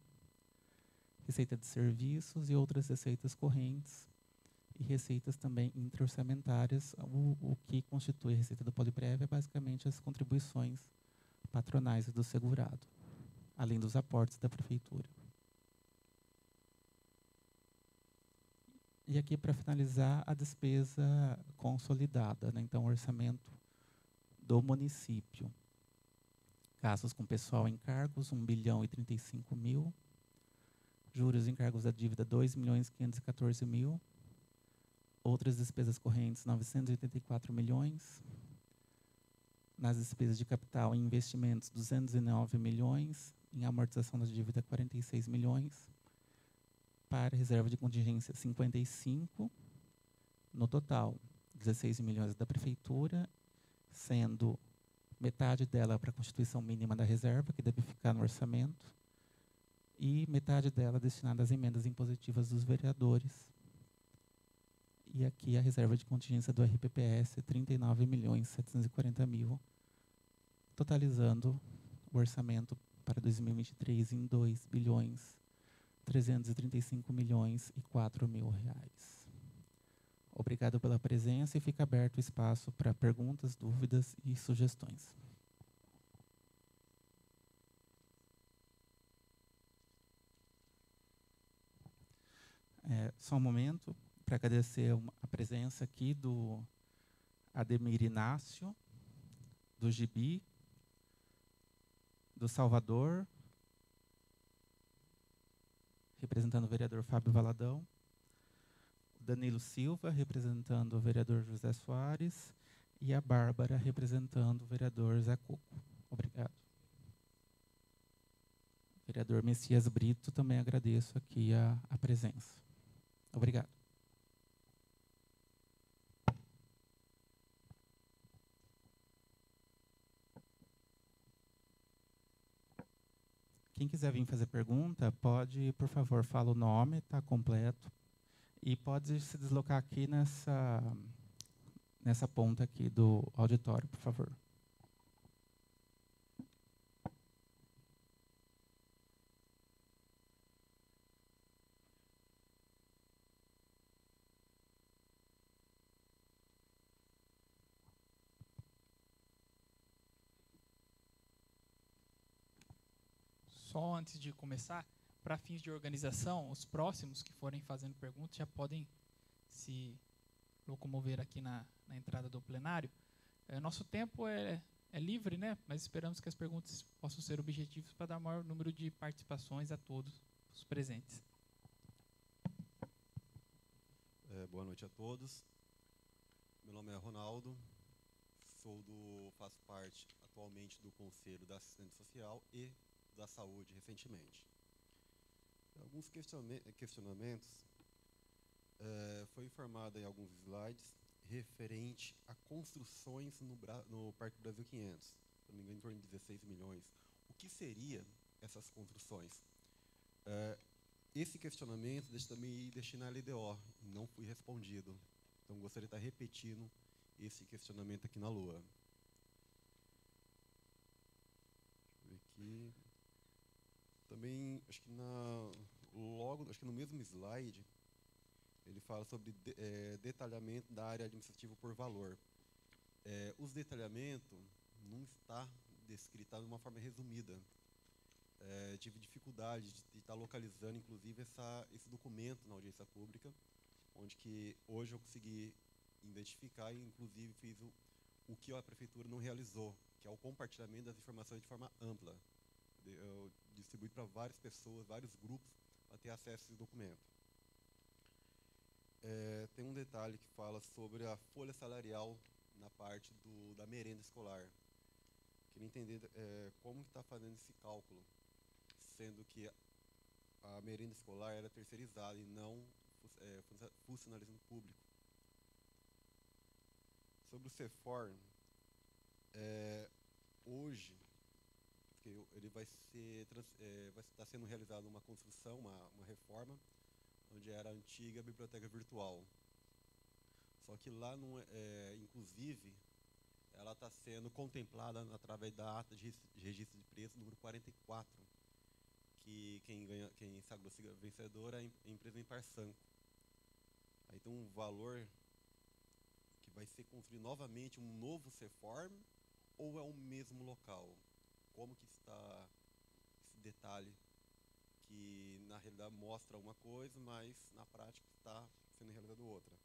receita de serviços e outras receitas correntes, e receitas também interorçamentárias. O que constitui a receita do Pauliprev é basicamente as contribuições patronais do segurado, além dos aportes da prefeitura. E aqui, para finalizar, a despesa consolidada, né? Então, o orçamento do município. Gastos com pessoal em cargos, 1.035.000. Juros e encargos da dívida, 2.514.000. Outras despesas correntes, 984 milhões. Nas despesas de capital e investimentos, 209 milhões. Em amortização da dívida, 46 milhões. Para reserva de contingência, 55. No total, 16 milhões da prefeitura, sendo metade dela para a constituição mínima da reserva, que deve ficar no orçamento, e metade dela destinada às emendas impositivas dos vereadores. E aqui a reserva de contingência do RPPS, 39.740.000, totalizando o orçamento para 2023 em 2.335.004.000 reais. Obrigado pela presença e fica aberto o espaço para perguntas, dúvidas e sugestões. Só um momento para agradecer a presença aqui do Ademir Inácio, do Gibi, do Salvador, representando o vereador Fábio Valadão, Danilo Silva, representando o vereador José Soares, e a Bárbara, representando o vereador Zé Coco. Obrigado. Vereador Messias Brito, também agradeço aqui a presença. Obrigado. Quem quiser vir fazer pergunta, pode, por favor, fala o nome, está completo. E pode se deslocar aqui nessa ponta aqui do auditório, por favor. Só antes de começar, para fins de organização, os próximos que forem fazendo perguntas já podem se locomover aqui na entrada do plenário. Nosso tempo é livre, né? Mas esperamos que as perguntas possam ser objetivas para dar maior número de participações a todos os presentes. Boa noite a todos. Meu nome é Ronaldo, faço parte atualmente do Conselho da Assistência Social e da Saúde recentemente. Alguns questionamentos. Foi informado em alguns slides referente a construções no Parque Brasil 500, se não me engano, em torno de 16 milhões. O que seriam essas construções? Esse questionamento também deixei na LDO, e não fui respondido. Então, gostaria de estar repetindo esse questionamento aqui na LOA. Deixa eu ver aqui. Também, acho que no mesmo slide, ele fala sobre detalhamento da área administrativa por valor. Os detalhamentos não está descrito, está de uma forma resumida. Tive dificuldade de estar localizando, inclusive, esse documento na audiência pública, onde que hoje eu consegui identificar e, inclusive, fiz o que a prefeitura não realizou, que é o compartilhamento das informações de forma ampla. Eu distribuí para várias pessoas, vários grupos, para ter acesso a esse documento. Tem um detalhe que fala sobre a folha salarial na parte da merenda escolar. Queria entender como que está fazendo esse cálculo, sendo que a merenda escolar era terceirizada e não funcionalismo público. Sobre o CEFOR, hoje ele vai estar sendo realizada uma construção, uma reforma, onde era a antiga biblioteca virtual. Só que lá, inclusive, ela está sendo contemplada através da ata de registro de preço número 44, que quem sagrou vencedor é a empresa Imparsanco. Aí tem um valor que vai ser construído novamente um novo CEFOR, ou é o mesmo local? Como que está esse detalhe que na realidade mostra uma coisa, mas na prática está sendo realizada outra?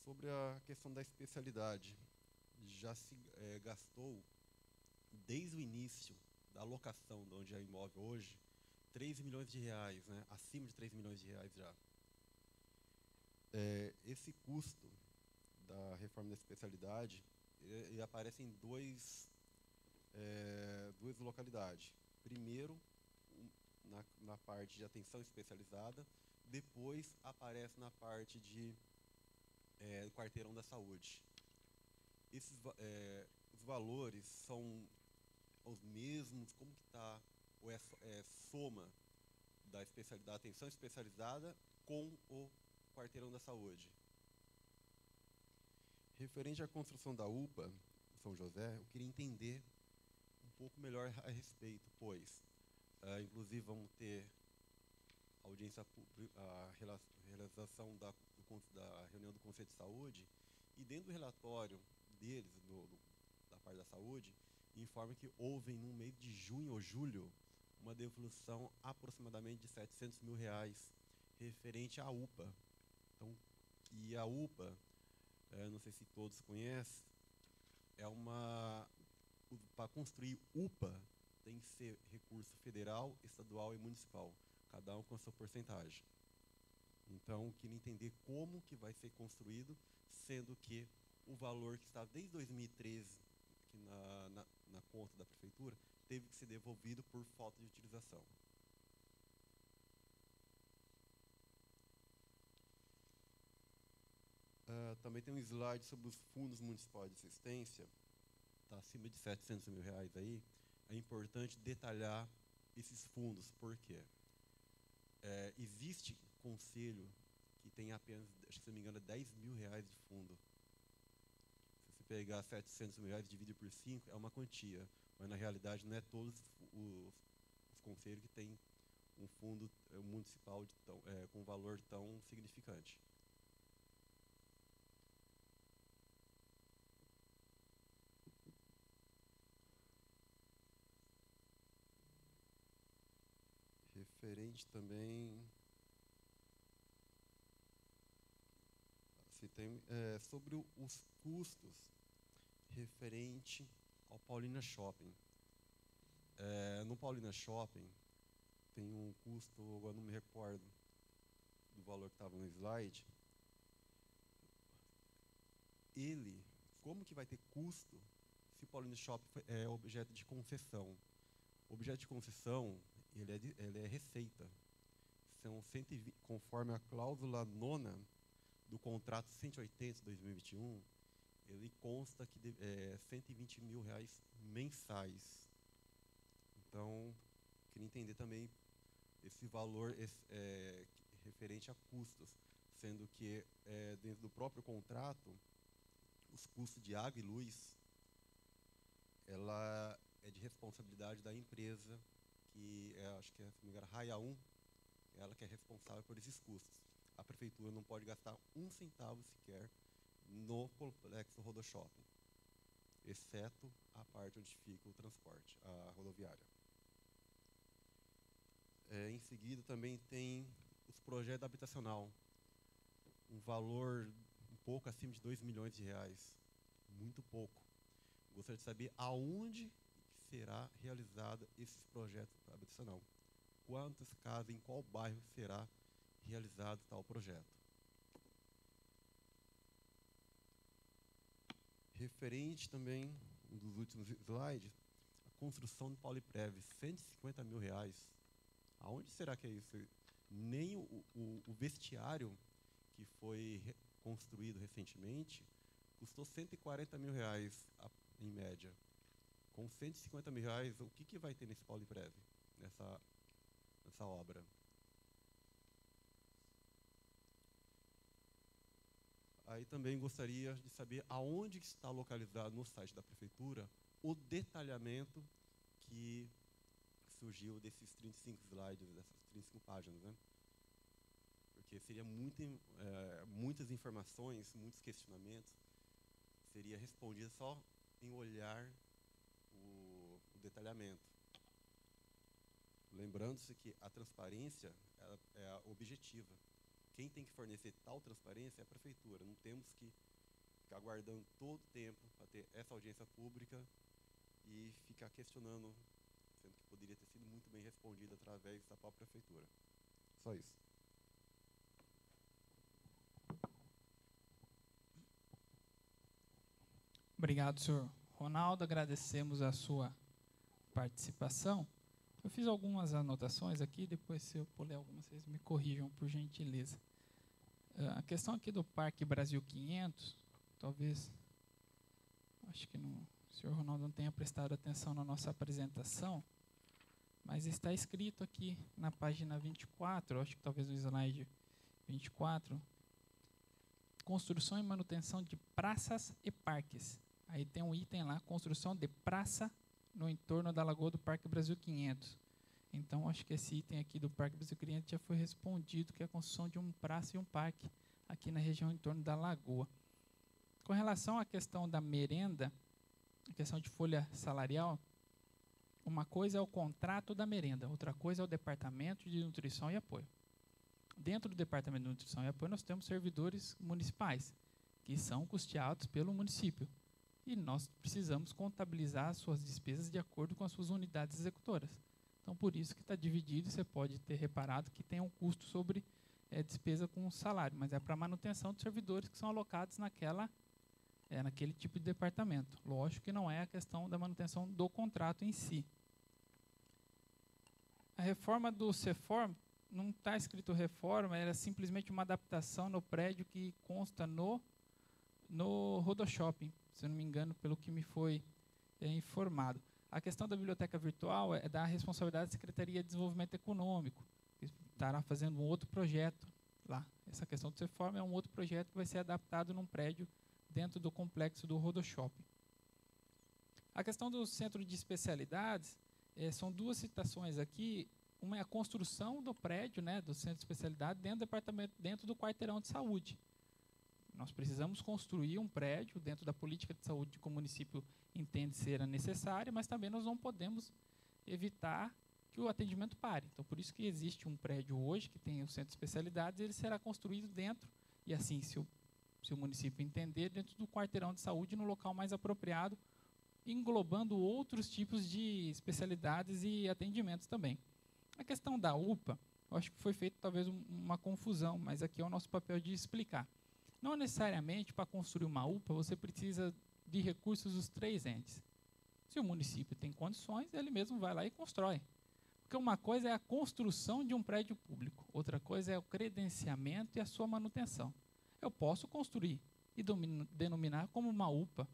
Sobre a questão da especialidade, já se gastou, desde o início da locação de onde é o imóvel hoje, 3 milhões de reais, né? Acima de 3 milhões de reais já. Esse custo da reforma da especialidade, ele aparece em duas localidades. Primeiro, na parte de atenção especializada, depois aparece na parte de quarteirão da saúde. Os valores são os mesmos? Como que está? Ou é soma da especialidade, atenção especializada com o quarteirão da saúde? Referente à construção da UPA São José, eu queria entender um pouco melhor a respeito, pois, inclusive, vamos ter audiência pública, a realização da reunião do Conselho de Saúde, e dentro do relatório deles, da parte da saúde, informa que houve, no mês de junho ou julho, uma devolução aproximadamente de 700 mil reais referente à UPA. Então, e a UPA, não sei se todos conhecem, para construir UPA tem que ser recurso federal, estadual e municipal, cada um com a sua porcentagem. Então, eu queria entender como que vai ser construído, sendo que o valor que estava desde 2013 aqui na conta da prefeitura teve que ser devolvido por falta de utilização. Também tem um slide sobre os fundos municipais de assistência, está acima de 700 mil reais aí. É importante detalhar esses fundos, por quê? Existe conselho que tem apenas, acho que se não me engano, 10 mil reais de fundo. Se você pegar 700 mil reais e dividir por 5, é uma quantia, mas na realidade não é todos os conselhos que têm um fundo municipal com um valor tão significante. Referente também, se tem, sobre os custos referente ao Paulina Shopping. No Paulina Shopping tem um custo, agora não me recordo do valor que estava no slide. Como que vai ter custo se o Paulina Shopping é objeto de concessão? O objeto de concessão, ele é receita. São 120, conforme a cláusula 9ª do contrato 180/2021, ele consta que 120 mil reais mensais. Então, queria entender também esse valor referente a custos, sendo que dentro do próprio contrato, os custos de água e luz, ela é de responsabilidade da empresa, que acho que é, se não me engano, Raia 1, ela que é responsável por esses custos. A prefeitura não pode gastar um centavo sequer no complexo RodoShopping, exceto a parte onde fica o transporte, a rodoviária. Em seguida, também tem os projetos habitacional, um valor um pouco acima de 2 milhões de reais, muito pouco. Gostaria de saber aonde será realizado esses projetos habitacional. Quantas casas, em qual bairro será realizado tal projeto. Referente também, um dos últimos slides, a construção do Pauliprev, 150 mil reais. Aonde será que é isso? Nem o vestiário que foi construído recentemente custou R$140 mil em média. Com R$150 mil, o que vai ter nesse Pauliprev, nessa obra? Aí também gostaria de saber aonde está localizado no site da prefeitura o detalhamento que surgiu desses 35 slides, dessas 35 páginas, né? Porque seria muitas informações, muitos questionamentos, seria respondido só em olhar o detalhamento. Lembrando-se que a transparência é a objetiva. Quem tem que fornecer tal transparência é a prefeitura. Não temos que ficar aguardando todo o tempo para ter essa audiência pública e ficar questionando, sendo que poderia ter sido muito bem respondido através da própria prefeitura. Só isso. Obrigado, senhor Ronaldo. Agradecemos a sua participação. Eu fiz algumas anotações aqui, depois, se eu puder algumas, vocês me corrijam, por gentileza. A questão aqui do Parque Brasil 500, talvez, acho que o senhor Ronaldo não tenha prestado atenção na nossa apresentação, mas está escrito aqui na página 24, acho que talvez no slide 24, construção e manutenção de praças e parques. Aí tem um item lá, construção de praça no entorno da Lagoa do Parque Brasil 500. Então, acho que esse item aqui do Parque Brasil 500 já foi respondido, que é a construção de uma praça e um parque aqui na região em torno da Lagoa. Com relação à questão da merenda, a questão de folha salarial, uma coisa é o contrato da merenda, outra coisa é o Departamento de Nutrição e Apoio. Dentro do Departamento de Nutrição e Apoio, nós temos servidores municipais, que são custeados pelo município. E nós precisamos contabilizar as suas despesas de acordo com as suas unidades executoras. Então, por isso que está dividido, você pode ter reparado que tem um custo sobre despesa com salário, mas é para manutenção dos servidores que são alocados naquele tipo de departamento. Lógico que não é a questão da manutenção do contrato em si. A reforma do CEFOR, não está escrito reforma, era simplesmente uma adaptação no prédio que consta no Rodoshopping, se eu não me engano, pelo que me foi informado. A questão da biblioteca virtual é da responsabilidade da Secretaria de Desenvolvimento Econômico, que estará fazendo um outro projeto lá. Essa questão do CEFOR é um outro projeto que vai ser adaptado num prédio dentro do complexo do Rodoshopping. A questão do centro de especialidades, são duas citações aqui. Uma é a construção do prédio, do centro de especialidade, dentro do departamento, dentro do quarteirão de saúde. Nós precisamos construir um prédio dentro da política de saúde que o município entende ser necessária, mas também nós não podemos evitar que o atendimento pare. Então, por isso que existe um prédio hoje que tem o centro de especialidades, ele será construído dentro, e assim, se o município entender, dentro do quarteirão de saúde, no local mais apropriado, englobando outros tipos de especialidades e atendimentos também. A questão da UPA, eu acho que foi feita talvez uma confusão, mas aqui é o nosso papel de explicar. Não necessariamente, para construir uma UPA, você precisa de recursos dos 3 entes. Se o município tem condições, ele mesmo vai lá e constrói. Porque uma coisa é a construção de um prédio público, outra coisa é o credenciamento e a sua manutenção. Eu posso construir e denominar como uma UPA.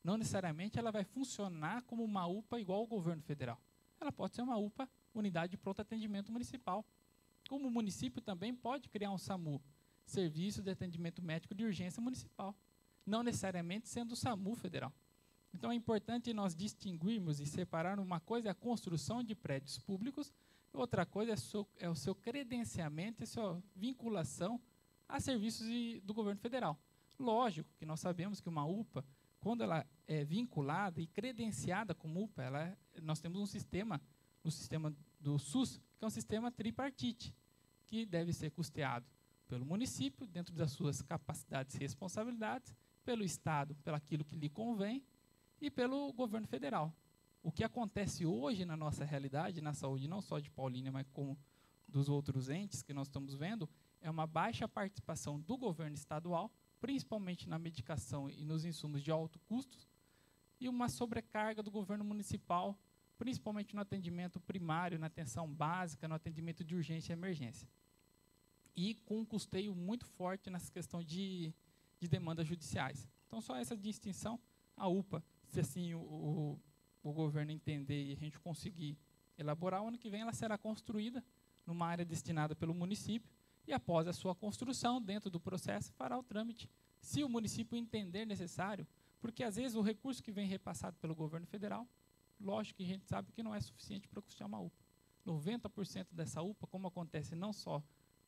Não necessariamente ela vai funcionar como uma UPA igual ao governo federal. Ela pode ser uma UPA, Unidade de Pronto Atendimento Municipal. Como o município também pode criar um SAMU, Serviço de Atendimento Médico de Urgência Municipal, não necessariamente sendo o SAMU federal. Então, é importante nós distinguirmos e separar. Uma coisa é a construção de prédios públicos, outra coisa é o seu credenciamento e sua vinculação a serviços do governo federal. Lógico que nós sabemos que uma UPA, quando ela é vinculada e credenciada como UPA, nós temos um sistema, o sistema do SUS, que é um sistema tripartite, que deve ser custeado pelo município, dentro das suas capacidades e responsabilidades, pelo Estado, pelo aquilo que lhe convém, e pelo governo federal. O que acontece hoje na nossa realidade, na saúde, não só de Paulínia, mas como dos outros entes que nós estamos vendo, é uma baixa participação do governo estadual, principalmente na medicação e nos insumos de alto custo, e uma sobrecarga do governo municipal, principalmente no atendimento primário, na atenção básica, no atendimento de urgência e emergência. E com um custeio muito forte nessa questão de demandas judiciais. Então, Então, só essa distinção, a UPA, se assim o governo entender e a gente conseguir elaborar, o ano que vem ela será construída numa área destinada pelo município e, após a sua construção, dentro do processo, fará o trâmite, se o município entender necessário, porque, às vezes, o recurso que vem repassado pelo governo federal, lógico que a gente sabe que não é suficiente para custear uma UPA. 90% dessa UPA, como acontece não só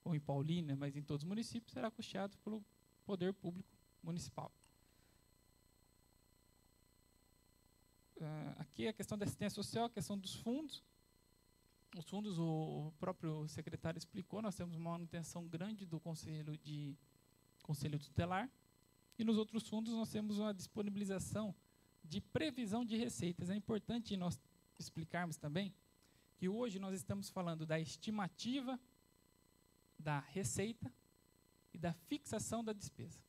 em Paulínia, mas em todos os municípios, será custeado pelo poder público municipal. Aqui a questão da assistência social, a questão dos fundos. Os fundos, o próprio secretário explicou, nós temos uma manutenção grande do conselho tutelar, e nos outros fundos nós temos uma disponibilização de previsão de receitas. É importante nós explicarmos também que hoje nós estamos falando da estimativa da receita e da fixação da despesa.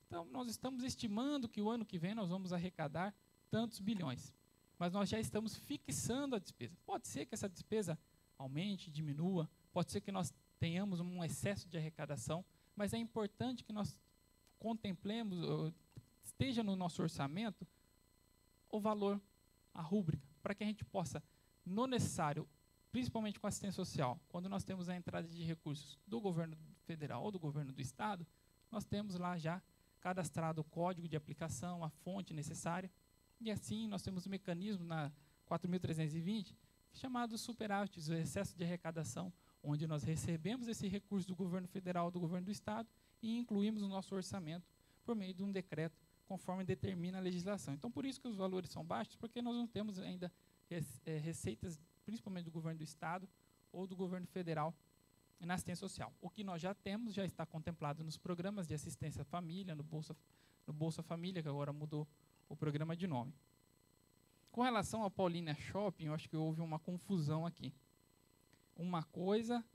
Então, nós estamos estimando que o ano que vem nós vamos arrecadar tantos bilhões, mas nós já estamos fixando a despesa. Pode ser que essa despesa aumente, diminua, pode ser que nós tenhamos um excesso de arrecadação, mas é importante que nós contemplemos, esteja no nosso orçamento, o valor, a rúbrica, para que a gente possa, no necessário, principalmente com a assistência social, quando nós temos a entrada de recursos do governo federal ou do governo do estado, nós temos lá já cadastrado o código de aplicação, a fonte necessária, e assim nós temos um mecanismo na 4.320, chamado superávites, o excesso de arrecadação, onde nós recebemos esse recurso do governo federal, do governo do estado, e incluímos no nosso orçamento por meio de um decreto, conforme determina a legislação. Então, por isso que os valores são baixos, porque nós não temos ainda receitas, principalmente do governo do estado ou do governo federal, na assistência social. O que nós já temos, já está contemplado nos programas de assistência à família, no Bolsa Família, que agora mudou o programa de nome. Com relação ao Paulínia Shopping, eu acho que houve uma confusão aqui. Uma coisa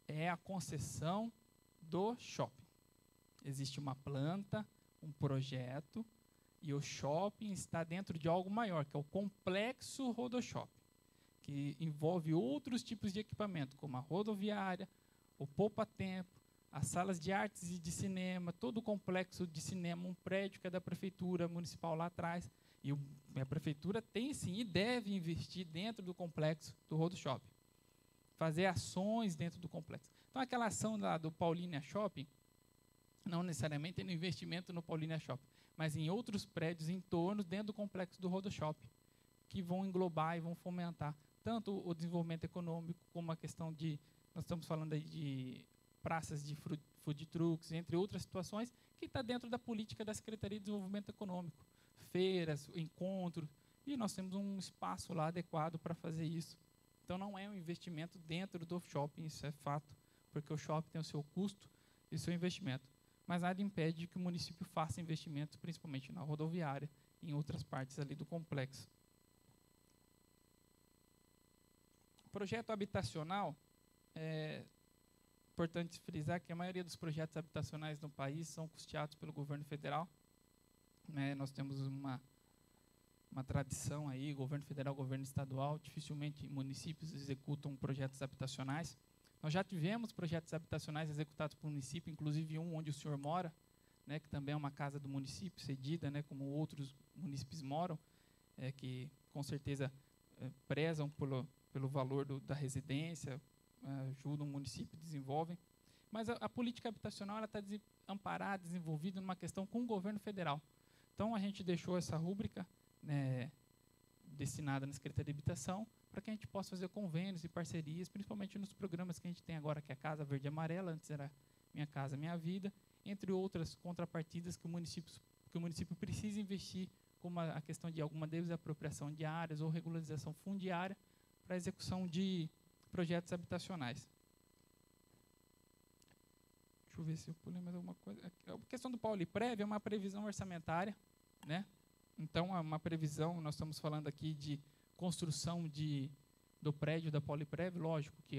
é a concessão do shopping. Existe uma planta, um projeto, e o shopping está dentro de algo maior, que é o complexo RodoShopping, que envolve outros tipos de equipamento, como a rodoviária, o poupa-tempo, as salas de artes e de cinema, todo o complexo de cinema, um prédio que é da prefeitura municipal lá atrás, e a prefeitura tem sim e deve investir dentro do complexo do RodoShopping, fazer ações dentro do complexo. Então, aquela ação lá do Paulínia Shopping, não necessariamente é no investimento no Paulínia Shopping, mas em outros prédios em torno, dentro do complexo do RodoShopping, que vão englobar e vão fomentar tanto o desenvolvimento econômico, como a questão de, nós estamos falando aí de praças de food trucks, entre outras situações, que está dentro da política da Secretaria de Desenvolvimento Econômico. Feiras, encontros, e nós temos um espaço lá adequado para fazer isso. Então, não é um investimento dentro do shopping, isso é fato, porque o shopping tem o seu custo e o seu investimento. Mas nada impede que o município faça investimentos, principalmente na rodoviária e em outras partes ali do complexo. O projeto habitacional, é importante frisar que a maioria dos projetos habitacionais no país são custeados pelo governo federal. Nós temos uma tradição aí, governo federal, governo estadual, dificilmente municípios executam projetos habitacionais. Nós já tivemos projetos habitacionais executados pelo município, inclusive um onde o senhor mora, que também é uma casa do município, cedida, como outros munícipes moram, que com certeza prezam pelo valor da residência, ajudam o município, desenvolvem. Mas a política habitacional está amparada, desenvolvida numa questão com o governo federal. Então, a gente deixou essa rúbrica destinada na Secretaria de Habitação para que a gente possa fazer convênios e parcerias, principalmente nos programas que a gente tem agora, que é a Casa Verde e Amarela, antes era Minha Casa Minha Vida, entre outras contrapartidas que o município precisa investir, como a questão de alguma desapropriação de áreas ou regularização fundiária para a execução de projetos habitacionais. Deixa eu ver se eu pulei mais alguma coisa. A questão do Pauliprev é uma previsão orçamentária, Então, é uma previsão, nós estamos falando aqui de construção do prédio da Pauliprev, lógico que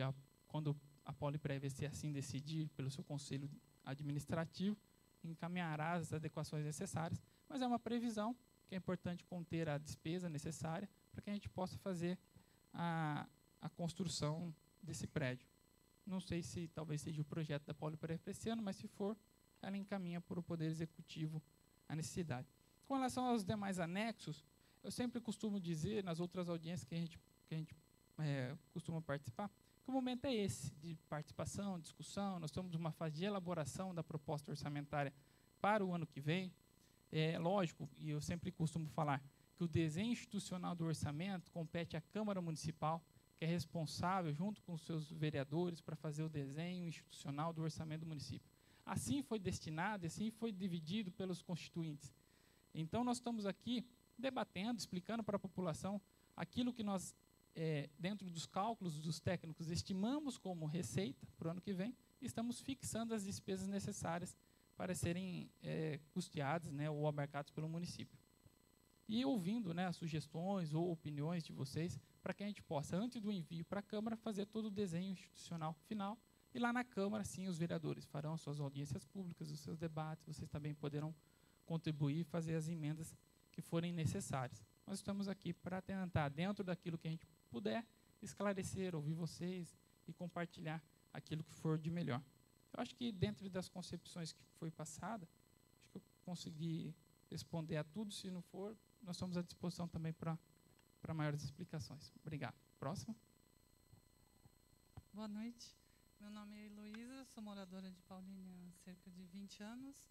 quando a Pauliprev se assim decidir pelo seu conselho administrativo, encaminhará as adequações necessárias, mas é uma previsão que é importante conter a despesa necessária para que a gente possa fazer a construção desse prédio. Não sei se talvez seja o projeto da Pauliprev para esse ano, mas se for, ela encaminha para o Poder Executivo a necessidade. Com relação aos demais anexos, eu sempre costumo dizer, nas outras audiências que a gente costuma participar, que o momento é esse, de participação, discussão. Nós estamos numa fase de elaboração da proposta orçamentária para o ano que vem. É lógico, e eu sempre costumo falar, que o desenho institucional do orçamento compete à Câmara Municipal, que é responsável, junto com os seus vereadores, para fazer o desenho institucional do orçamento do município. Assim foi destinado, assim foi dividido pelos constituintes. Então, nós estamos aqui debatendo, explicando para a população aquilo que nós, dentro dos cálculos dos técnicos, estimamos como receita para o ano que vem, e estamos fixando as despesas necessárias para serem custeadas, né, ou abarcadas pelo município. E ouvindo, né, as sugestões ou opiniões de vocês, para que a gente possa, antes do envio para a Câmara, fazer todo o desenho institucional final. E lá na Câmara, sim, os vereadores farão suas audiências públicas, os seus debates, vocês também poderão contribuir e fazer as emendas que forem necessárias. Nós estamos aqui para tentar, dentro daquilo que a gente puder, esclarecer, ouvir vocês e compartilhar aquilo que for de melhor. Eu acho que, dentro das concepções que foi passada, acho que eu consegui responder a tudo. Se não for, nós estamos à disposição também para maiores explicações. Obrigado. Próximo. Boa noite. Meu nome é Heloísa, sou moradora de Paulínia há cerca de 20 anos.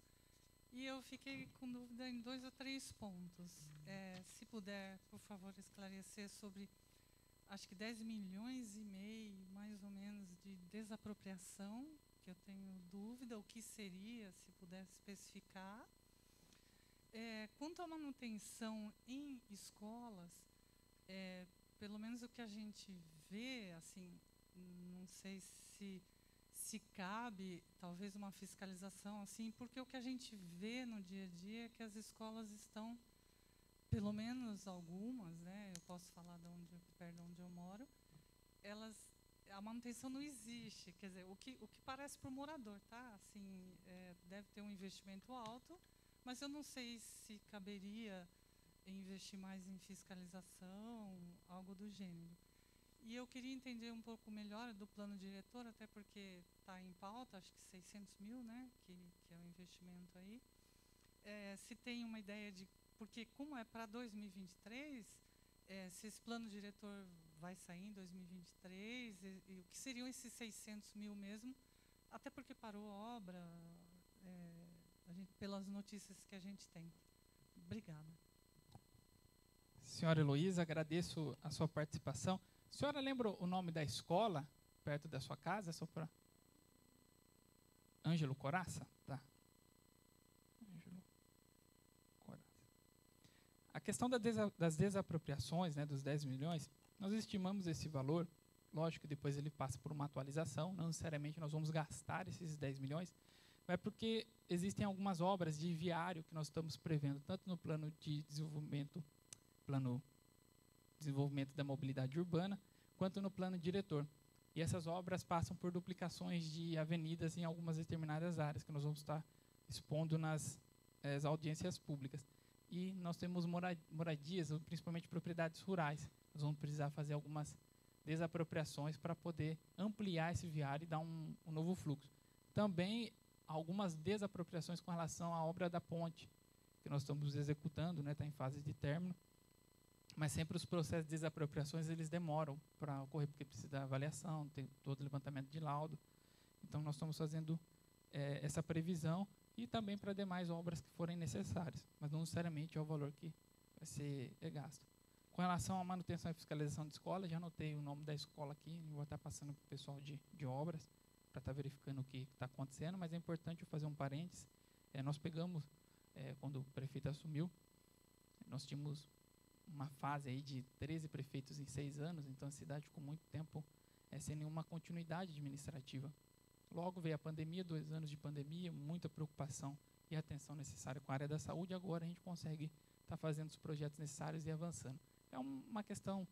E eu fiquei com dúvida em 2 ou 3 pontos. Se puder, por favor, esclarecer sobre, acho que 10 milhões e meio, mais ou menos, de desapropriação, que eu tenho dúvida, o que seria, se puder especificar. Quanto à manutenção em escolas, pelo menos o que a gente vê, assim, não sei se cabe, talvez, uma fiscalização, assim, porque o que a gente vê no dia a dia é que as escolas estão, pelo menos algumas, né, eu posso falar perto de onde eu moro, a manutenção não existe, quer dizer, o que parece para o morador, tá? Assim, deve ter um investimento alto, mas eu não sei se caberia investir mais em fiscalização, algo do gênero. E eu queria entender um pouco melhor do plano diretor, até porque está em pauta, acho que 600 mil, né, que é o investimento aí. Se tem uma ideia de... Porque, como é para 2023, se esse plano diretor vai sair em 2023, e o que seriam esses 600 mil mesmo, até porque parou a obra, pelas notícias que a gente tem. Obrigada. Senhora Heloísa, agradeço a sua participação. A senhora lembra o nome da escola perto da sua casa? Só para... Ângelo Coraça? Tá. Ângelo Coraça. A questão das desapropriações, né, dos 10 milhões, nós estimamos esse valor. Lógico que depois ele passa por uma atualização, não necessariamente nós vamos gastar esses 10 milhões, mas porque existem algumas obras de viário que nós estamos prevendo, tanto no plano de desenvolvimento da mobilidade urbana, quanto no plano diretor. E essas obras passam por duplicações de avenidas em algumas determinadas áreas, que nós vamos estar expondo nas audiências públicas. E nós temos moradias, principalmente propriedades rurais. Nós vamos precisar fazer algumas desapropriações para poder ampliar esse viário e dar um novo fluxo. Também algumas desapropriações com relação à obra da ponte, que nós estamos executando, né, está em fase de término, mas sempre os processos de desapropriações eles demoram para ocorrer, porque precisa da avaliação, tem todo o levantamento de laudo. Então, nós estamos fazendo essa previsão e também para demais obras que forem necessárias, mas não necessariamente é o valor que vai ser gasto. Com relação à manutenção e fiscalização de escola, já anotei o nome da escola aqui, vou estar passando para o pessoal de obras, para estar verificando o que está acontecendo, mas é importante eu fazer um parênteses. Nós pegamos, quando o prefeito assumiu, nós tínhamos uma fase aí de 13 prefeitos em 6 anos, então a cidade ficou muito tempo sem nenhuma continuidade administrativa. Logo veio a pandemia, 2 anos de pandemia, muita preocupação e atenção necessária com a área da saúde, agora a gente consegue estar fazendo os projetos necessários e avançando. É uma questão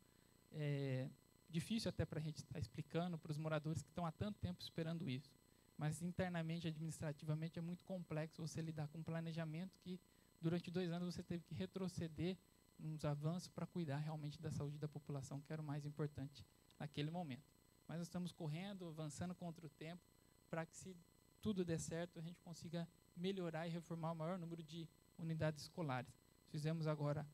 difícil até para a gente estar explicando para os moradores que estão há tanto tempo esperando isso, mas internamente, administrativamente, é muito complexo você lidar com um planejamento que durante 2 anos você teve que retroceder uns avanços para cuidar realmente da saúde da população, que era o mais importante naquele momento. Mas nós estamos correndo, avançando contra o tempo, para que, se tudo der certo, a gente consiga melhorar e reformar o maior número de unidades escolares. Fizemos agora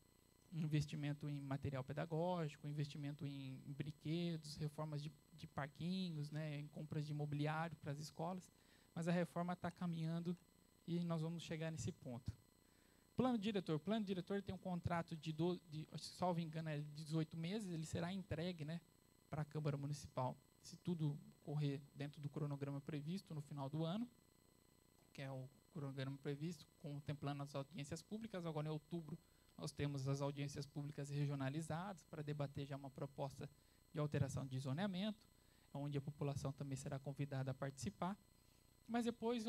um investimento em material pedagógico, investimento em brinquedos, reformas de parquinhos, né, em compras de imobiliário para as escolas, mas a reforma está caminhando e nós vamos chegar nesse ponto. Plano diretor tem um contrato de salvo engano, é de 18 meses, ele será entregue, né, para a Câmara Municipal, se tudo correr dentro do cronograma previsto no final do ano, que é o cronograma previsto, contemplando as audiências públicas. Agora, em outubro, nós temos as audiências públicas regionalizadas para debater já uma proposta de alteração de zoneamento, onde a população também será convidada a participar. Mas depois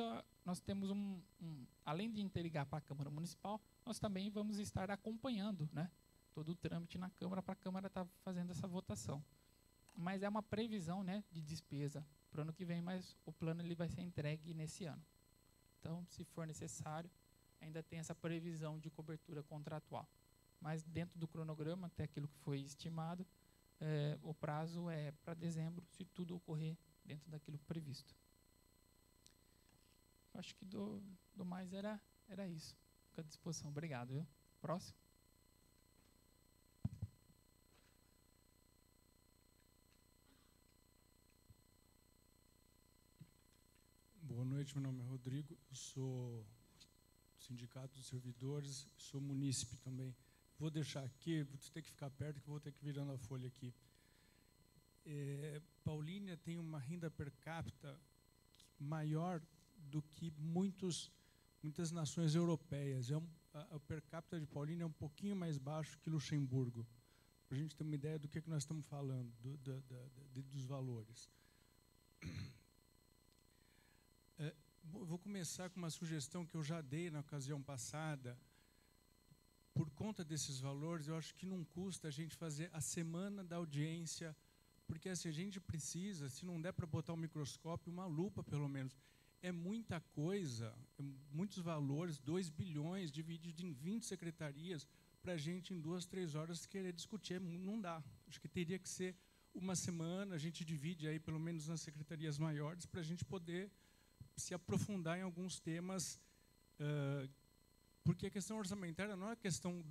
nós temos além de interligar para a Câmara Municipal, nós também vamos estar acompanhando, né, todo o trâmite na Câmara, para a Câmara estar fazendo essa votação. Mas é uma previsão, né, de despesa para o ano que vem, mas o plano ele vai ser entregue nesse ano. Então, se for necessário, ainda tem essa previsão de cobertura contratual. Mas dentro do cronograma, até aquilo que foi estimado, o prazo é para dezembro, se tudo ocorrer dentro daquilo previsto. Acho que do mais era isso. Fico à disposição. Obrigado. Viu? Próximo. Boa noite, meu nome é Rodrigo, eu sou do Sindicato dos Servidores, sou munícipe também. Vou deixar aqui, vou ter que ficar perto, que vou ter que ir virando a folha aqui. Paulínia tem uma renda per capita maior do que muitas nações europeias. A per capita de Paulínia é um pouquinho mais baixo que Luxemburgo, para a gente ter uma ideia do que nós estamos falando, dos valores. Vou começar com uma sugestão que eu já dei na ocasião passada. Por conta desses valores, eu acho que não custa a gente fazer a semana da audiência, porque assim, a gente precisa, se não der para botar um microscópio, uma lupa pelo menos. É muita coisa, muitos valores, 2 bilhões dividido em 20 secretarias, para a gente em 2, 3 horas querer discutir. Não dá. Acho que teria que ser uma semana, a gente divide aí pelo menos nas secretarias maiores, para a gente poder se aprofundar em alguns temas, porque a questão orçamentária não é a questão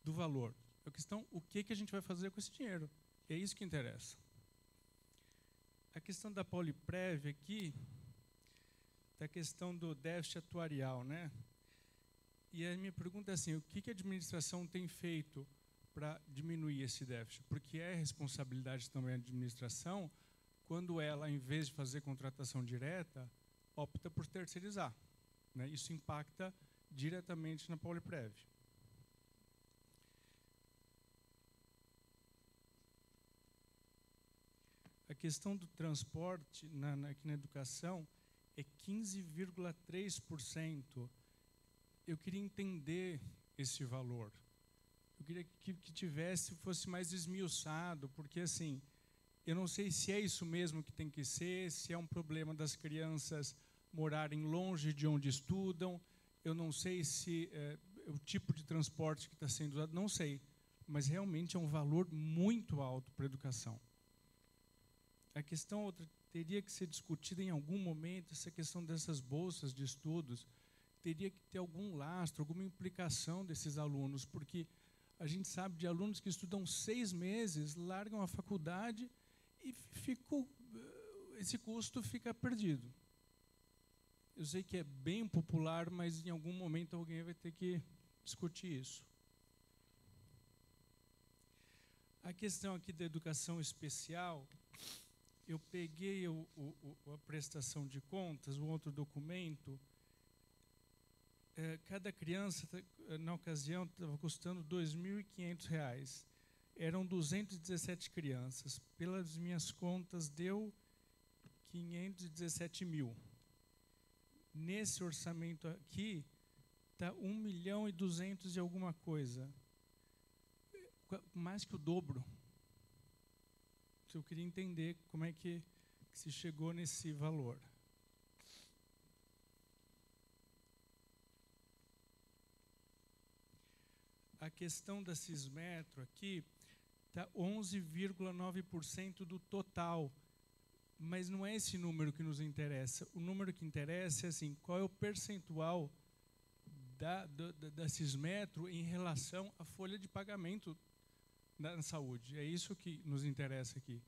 do valor, é a questão o que a gente vai fazer com esse dinheiro. É isso que interessa. A questão da Pauliprev aqui, da questão do déficit atuarial, né? E a minha pergunta é assim, o que a administração tem feito para diminuir esse déficit? Porque é responsabilidade também da administração, quando ela, em vez de fazer contratação direta, opta por terceirizar, né? Isso impacta diretamente na Pauliprev. A questão do transporte aqui na educação é 15,3%. Eu queria entender esse valor. Eu queria que fosse mais esmiuçado, porque assim, eu não sei se é isso mesmo que tem que ser, se é um problema das crianças morarem longe de onde estudam, eu não sei se o tipo de transporte que está sendo usado, não sei, mas realmente é um valor muito alto para a educação. A questão outra teria que ser discutida em algum momento, essa questão dessas bolsas de estudos, teria que ter algum lastro, alguma implicação desses alunos, porque a gente sabe de alunos que estudam 6 meses, largam a faculdade e esse custo fica perdido. Eu sei que é bem popular, mas em algum momento alguém vai ter que discutir isso. A questão aqui da educação especial, eu peguei a prestação de contas, o outro documento. Cada criança, na ocasião, estava custando R$ 2.500. Eram 217 crianças. Pelas minhas contas, deu 517 mil. Nesse orçamento aqui, está 1.200.000 e alguma coisa. Mais que o dobro. Eu queria entender como é que se chegou nesse valor. A questão da Cismetro aqui está 11,9% do total, mas não é esse número que nos interessa. O número que interessa é assim, qual é o percentual da Cismetro em relação à folha de pagamento na saúde. É isso que nos interessa aqui.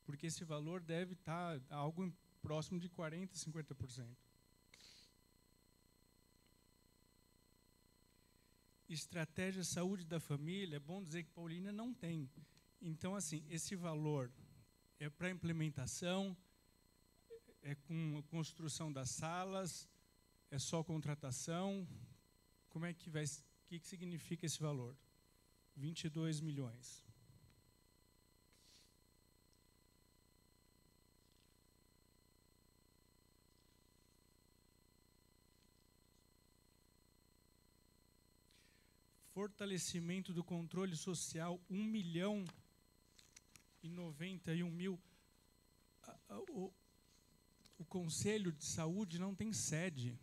Porque esse valor deve estar algo próximo de 40%, 50%. Estratégia saúde da família, é bom dizer que Paulínia não tem. Então, assim, esse valor é para implementação, é com construção das salas, é só contratação. Como é que vai, o que significa esse valor? 22 milhões. Fortalecimento do controle social, 1.091.000. O Conselho de Saúde não tem sede.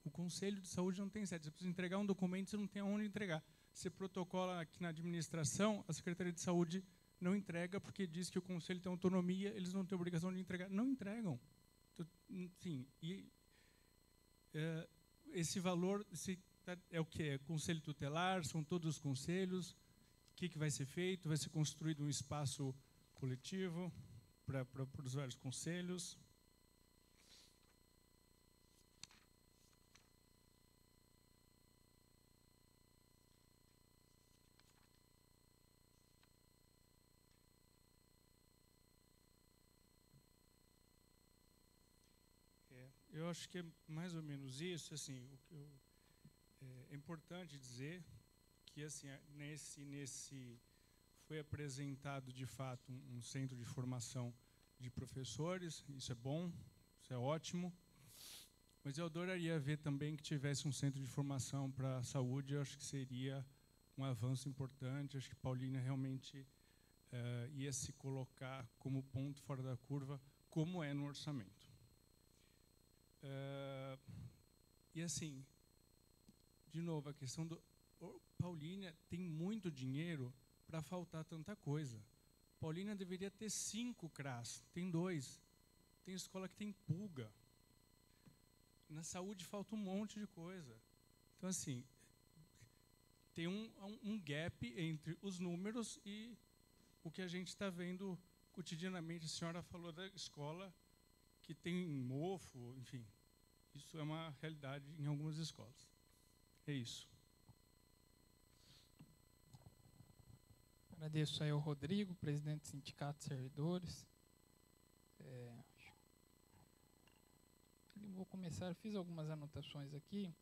O Conselho de Saúde não tem sede. Você precisa entregar um documento, você não tem aonde entregar. Você protocola aqui na administração, a Secretaria de Saúde não entrega porque diz que o Conselho tem autonomia, eles não têm obrigação de entregar. Não entregam. Sim, e esse valor é o que? É Conselho Tutelar, são todos os conselhos. O que vai ser feito? Vai ser construído um espaço coletivo para os vários conselhos. Eu acho que é mais ou menos isso. Assim, é importante dizer que assim, nesse foi apresentado de fato um centro de formação de professores. Isso é bom, isso é ótimo. Mas eu adoraria ver também que tivesse um centro de formação para a saúde. Eu acho que seria um avanço importante. Acho que Paulínia realmente ia se colocar como ponto fora da curva, como é no orçamento. E assim, de novo, a questão do Paulínia tem muito dinheiro para faltar tanta coisa. Paulínia deveria ter 5 CRAS, tem 2. Tem escola que tem pulga. Na saúde falta um monte de coisa. Então, assim, tem um gap entre os números e o que a gente está vendo cotidianamente. A senhora falou da escola que tem mofo, enfim. Isso é uma realidade em algumas escolas. É isso. Agradeço aí ao Rodrigo, presidente do Sindicato de Servidores. Vou começar, eu fiz algumas anotações aqui.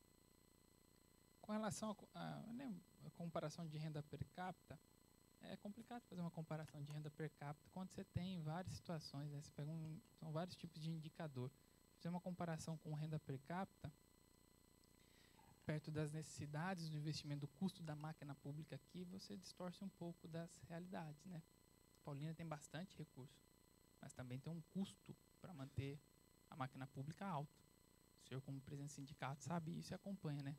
Com relação à comparação de renda per capita, é complicado fazer uma comparação de renda per capita quando você tem várias situações, né? Você pega são vários tipos de indicador. Fazer uma comparação com renda per capita, perto das necessidades do investimento, do custo da máquina pública aqui, você distorce um pouco das realidades, né? Paulínia tem bastante recurso, mas também tem um custo para manter a máquina pública alta. O senhor, como presidente do sindicato, sabe isso e acompanha, né?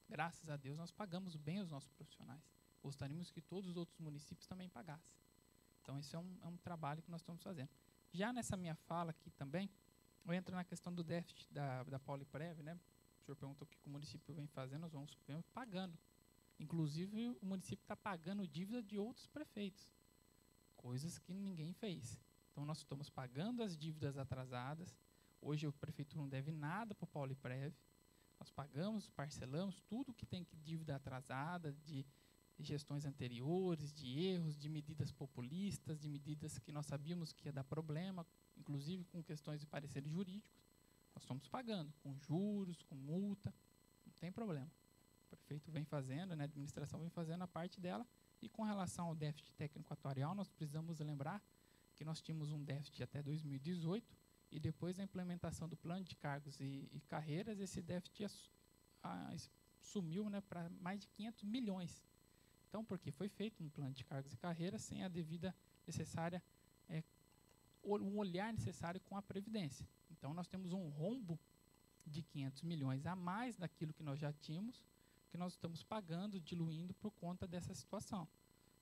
Graças a Deus, nós pagamos bem os nossos profissionais. Gostaríamos que todos os outros municípios também pagassem. Então, esse é um trabalho que nós estamos fazendo. Já nessa minha fala aqui também, eu entro na questão do déficit da Pauliprev, né? O senhor perguntou o que o município vem fazendo, nós vamos pagando. Inclusive, o município está pagando dívida de outros prefeitos, coisas que ninguém fez. Então, nós estamos pagando as dívidas atrasadas. Hoje, a prefeitura não deve nada para o Pauliprev. Nós pagamos, parcelamos tudo que tem dívida atrasada, de gestões anteriores, de erros, de medidas populistas, de medidas que nós sabíamos que ia dar problema, inclusive com questões de pareceres jurídicos. Nós estamos pagando, com juros, com multa, não tem problema. O prefeito vem fazendo, né, a administração vem fazendo a parte dela. E com relação ao déficit técnico atuarial, nós precisamos lembrar que nós tínhamos um déficit até 2018, e depois da implementação do plano de cargos e carreiras, esse déficit sumiu, né, para mais de 500 milhões. Então, porque foi feito um plano de cargos e carreiras sem a devida necessária, um olhar necessário com a Previdência. Então, nós temos um rombo de 500 milhões a mais daquilo que nós já tínhamos, que nós estamos pagando, diluindo por conta dessa situação.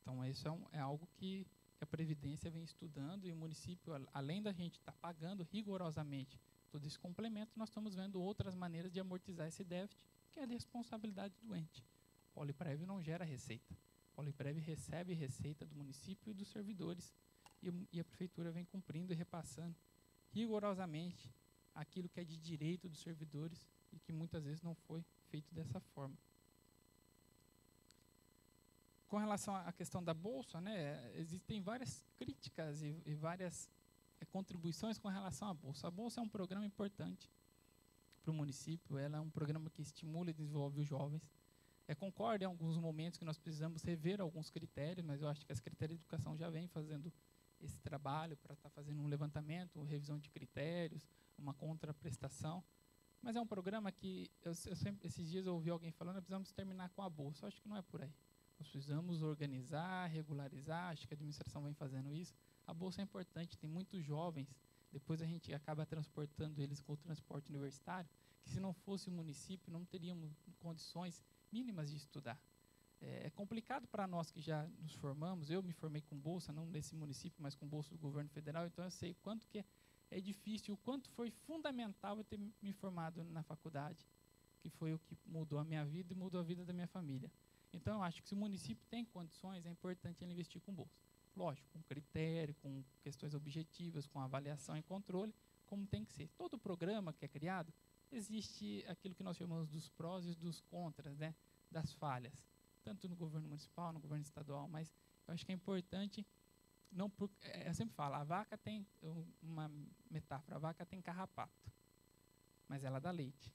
Então, isso é algo que a Previdência vem estudando, e o município, além da gente estar pagando rigorosamente todo esse complemento, nós estamos vendo outras maneiras de amortizar esse déficit que é de responsabilidade do ente. O Poliprev não gera receita. O Poliprev recebe receita do município e dos servidores, e a prefeitura vem cumprindo e repassando rigorosamente aquilo que é de direito dos servidores e que muitas vezes não foi feito dessa forma. Com relação à questão da Bolsa, né, existem várias críticas e várias contribuições com relação à Bolsa. A Bolsa é um programa importante para o município, ela é um programa que estimula e desenvolve os jovens. Concordo em alguns momentos que nós precisamos rever alguns critérios, mas eu acho que a Secretaria de Educação já vem fazendo esse trabalho para estar fazendo um levantamento, uma revisão de critérios, uma contraprestação. Mas é um programa que, esses dias eu ouvi alguém falando, nós precisamos terminar com a Bolsa. Eu acho que não é por aí. Nós precisamos organizar, regularizar, acho que a administração vem fazendo isso. A Bolsa é importante, tem muitos jovens, depois a gente acaba transportando eles com o transporte universitário, que se não fosse o município, não teríamos condições mínimas de estudar. É complicado para nós que já nos formamos, eu me formei com Bolsa, não nesse município, mas com Bolsa do governo federal, então eu sei quanto que é difícil, o quanto foi fundamental eu ter me formado na faculdade, que foi o que mudou a minha vida e mudou a vida da minha família. Então, eu acho que se o município tem condições, é importante ele investir com bolsa. Lógico, com critério, com questões objetivas, com avaliação e controle, como tem que ser. Todo programa que é criado, existe aquilo que nós chamamos dos prós e dos contras, né, das falhas, tanto no governo municipal, no governo estadual, mas eu acho que é importante, eu sempre falo, a vaca tem, uma metáfora, a vaca tem carrapato, mas ela dá leite.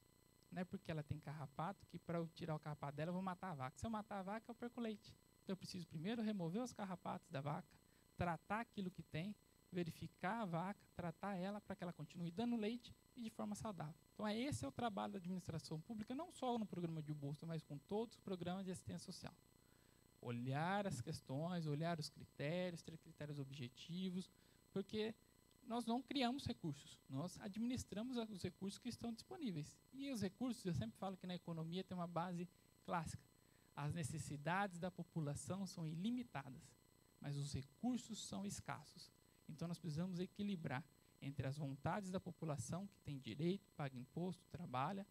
Não é porque ela tem carrapato que para eu tirar o carrapato dela eu vou matar a vaca. Se eu matar a vaca, eu perco leite. Então eu preciso primeiro remover os carrapatos da vaca, tratar aquilo que tem, verificar a vaca, tratar ela para que ela continue dando leite e de forma saudável. Então esse é o trabalho da administração pública, não só no programa de bolsa, mas com todos os programas de assistência social. Olhar as questões, olhar os critérios, ter critérios objetivos, porque nós não criamos recursos, nós administramos os recursos que estão disponíveis. E os recursos, eu sempre falo que na economia tem uma base clássica. As necessidades da população são ilimitadas, mas os recursos são escassos. Então nós precisamos equilibrar entre as vontades da população, que tem direito, paga imposto, trabalha,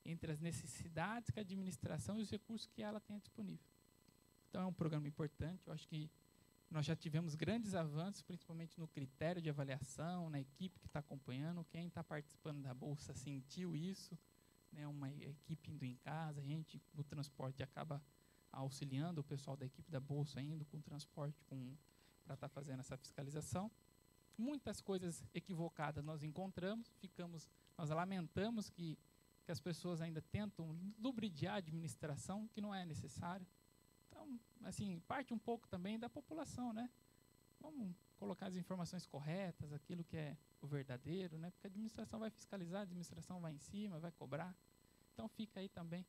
entre as necessidades que a administração e os recursos que ela tem disponível. Então é um programa importante, eu acho que nós já tivemos grandes avanços, principalmente no critério de avaliação, na equipe que está acompanhando. Quem está participando da Bolsa sentiu isso, né, uma equipe indo em casa, a gente no transporte acaba auxiliando o pessoal da equipe da Bolsa indo com o transporte para estar fazendo essa fiscalização. Muitas coisas equivocadas nós encontramos, nós lamentamos que as pessoas ainda tentam lubridiar a administração, que não é necessário. Então, assim, parte um pouco também da população, né? Vamos colocar as informações corretas, aquilo que é o verdadeiro, né? Porque a administração vai fiscalizar, a administração vai em cima, vai cobrar. Então, fica aí também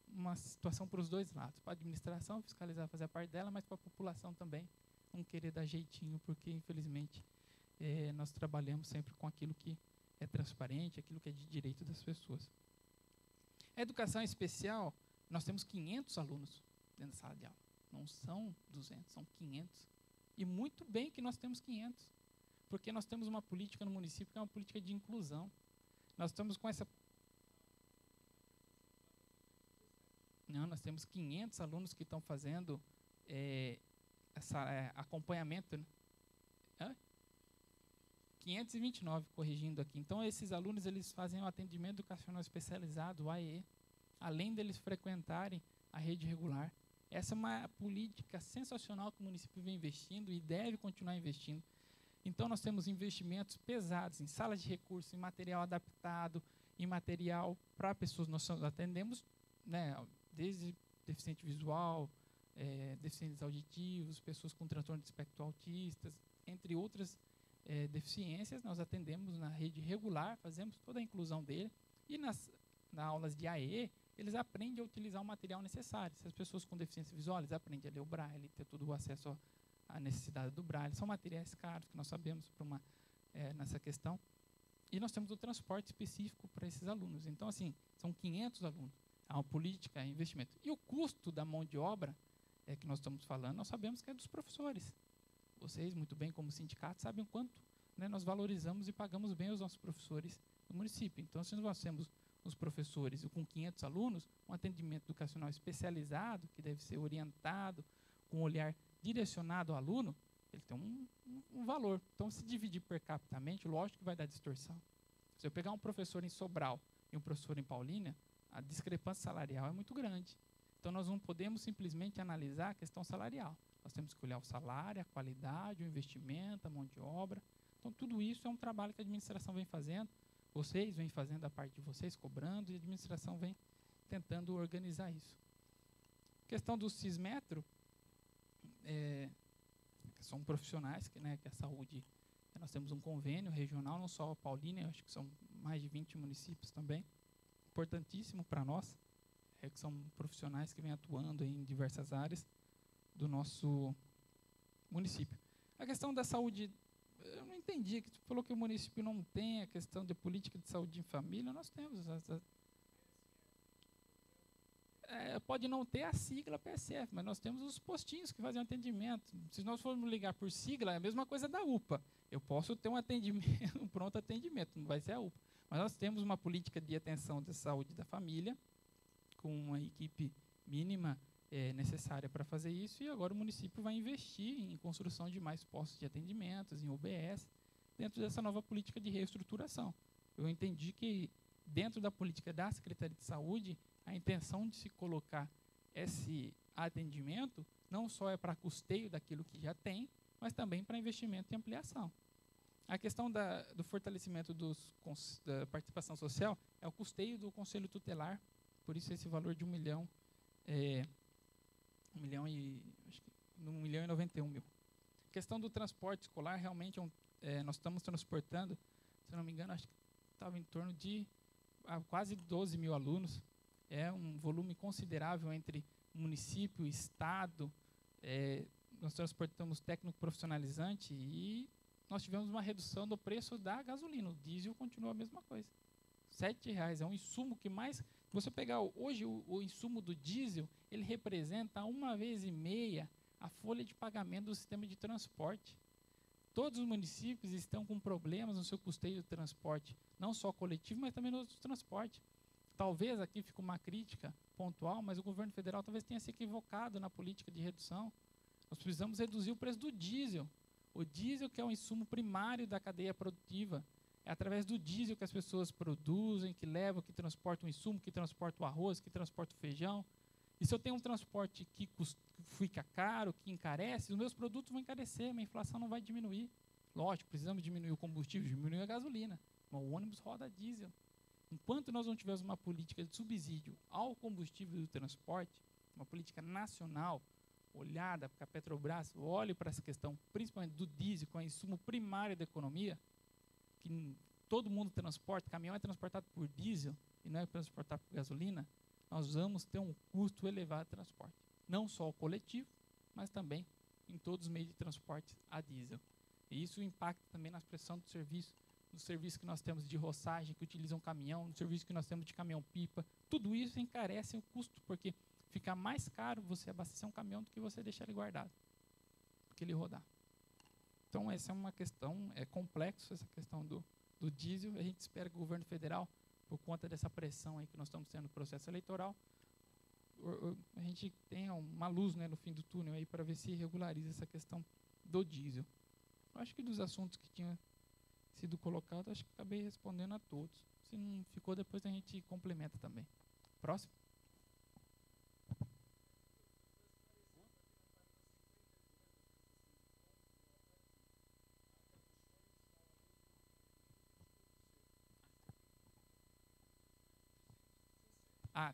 uma situação para os dois lados. Para a administração fiscalizar, fazer a parte dela, mas para a população também não querer dar jeitinho, porque, infelizmente, nós trabalhamos sempre com aquilo que é transparente, aquilo que é de direito das pessoas. A educação especial, nós temos 500 alunos dentro da sala de aula. Não são 200, são 500. E muito bem que nós temos 500, porque nós temos uma política no município que é uma política de inclusão. Nós estamos com essa... Não, nós temos 500 alunos que estão fazendo acompanhamento. Né? 529, corrigindo aqui. Então, esses alunos eles fazem um atendimento educacional especializado, o AEE, além deles frequentarem a rede regular. Essa é uma política sensacional que o município vem investindo e deve continuar investindo. Então, nós temos investimentos pesados em salas de recursos, em material adaptado, em material para pessoas. Nós atendemos, né, desde deficiente visual, deficientes auditivos, pessoas com transtorno de espectro autistas, entre outras deficiências. Nós atendemos na rede regular, fazemos toda a inclusão dele. E nas aulas de AE, eles aprendem a utilizar o material necessário. Se as pessoas com deficiência visual, eles aprendem a ler o braille, ter todo o acesso à necessidade do braille. São materiais caros, que nós sabemos nessa questão. E nós temos o transporte específico para esses alunos. Então, assim, são 500 alunos. Há uma política, investimento. E o custo da mão de obra que nós estamos falando, nós sabemos que é dos professores. Vocês, muito bem, como sindicato, sabem o quanto, né, nós valorizamos e pagamos bem os nossos professores no município. Então, se nós temos os professores e com 500 alunos, um atendimento educacional especializado, que deve ser orientado, com um olhar direcionado ao aluno, ele tem um valor. Então, se dividir per capitamente, lógico que vai dar distorção. Se eu pegar um professor em Sobral e um professor em Paulínia, a discrepância salarial é muito grande. Então, nós não podemos simplesmente analisar a questão salarial. Nós temos que olhar o salário, a qualidade, o investimento, a mão de obra. Então, tudo isso é um trabalho que a administração vem fazendo. Vocês vêm fazendo a parte de vocês, cobrando, e a administração vem tentando organizar isso. A questão do Cismetro, são profissionais que a saúde, nós temos um convênio regional, não só a Paulínia, acho que são mais de 20 municípios também, importantíssimo para nós, que são profissionais que vêm atuando em diversas áreas do nosso município. A questão da saúde, eu não entendi, que tu falou que o município não tem a questão de política de saúde em família, nós temos. Pode não ter a sigla PSF, mas nós temos os postinhos que fazem atendimento. Se nós formos ligar por sigla, é a mesma coisa da UPA. Eu posso ter um atendimento, um pronto atendimento, não vai ser a UPA. Mas nós temos uma política de atenção da saúde da família, com uma equipe mínima necessária para fazer isso, e agora o município vai investir em construção de mais postos de atendimentos, em UBS, dentro dessa nova política de reestruturação. Eu entendi que, dentro da política da Secretaria de Saúde, a intenção de se colocar esse atendimento não só é para custeio daquilo que já tem, mas também para investimento e ampliação. A questão do fortalecimento da participação social é o custeio do Conselho Tutelar, por isso esse valor de 1 milhão e 91 mil. A questão do transporte escolar, realmente, nós estamos transportando, se não me engano, acho que estava em torno de quase 12 mil alunos. É um volume considerável entre município e estado. Nós transportamos técnico profissionalizante e nós tivemos uma redução do preço da gasolina. O diesel continua a mesma coisa. R$ 7,00 é um insumo que mais... Você pegar hoje o insumo do diesel, ele representa 1,5 vezes a folha de pagamento do sistema de transporte. Todos os municípios estão com problemas no seu custeio de transporte, não só coletivo, mas também no outro transporte. Talvez aqui fique uma crítica pontual, mas o governo federal talvez tenha se equivocado na política de redução. Nós precisamos reduzir o preço do diesel. O diesel, que é o insumo primário da cadeia produtiva, é através do diesel que as pessoas produzem, que levam, que transportam o insumo, que transportam o arroz, que transportam o feijão. E se eu tenho um transporte que fica caro, que encarece, os meus produtos vão encarecer, minha inflação não vai diminuir. Lógico, precisamos diminuir o combustível, diminuir a gasolina, mas o ônibus roda a diesel. Enquanto nós não tivermos uma política de subsídio ao combustível do transporte, uma política nacional, olhada, porque a Petrobras olhe para essa questão, principalmente do diesel, que é o insumo primário da economia, que todo mundo transporta, caminhão é transportado por diesel e não é transportado por gasolina, nós vamos ter um custo elevado de transporte. Não só o coletivo, mas também em todos os meios de transporte a diesel. E isso impacta também na pressão do serviço, no serviço que nós temos de roçagem, que utilizam caminhão, no serviço que nós temos de caminhão-pipa. Tudo isso encarece o custo, porque fica mais caro você abastecer um caminhão do que você deixar ele guardado, do que ele rodar. Então, essa é uma questão, é complexo essa questão do diesel. A gente espera que o governo federal, por conta dessa pressão aí que nós estamos tendo no processo eleitoral, a gente tenha uma luz, no fim do túnel aí para ver se regulariza essa questão do diesel. Eu acho que dos assuntos que tinham sido colocados, acho que acabei respondendo a todos. Se não ficou, depois a gente complementa também. Próximo.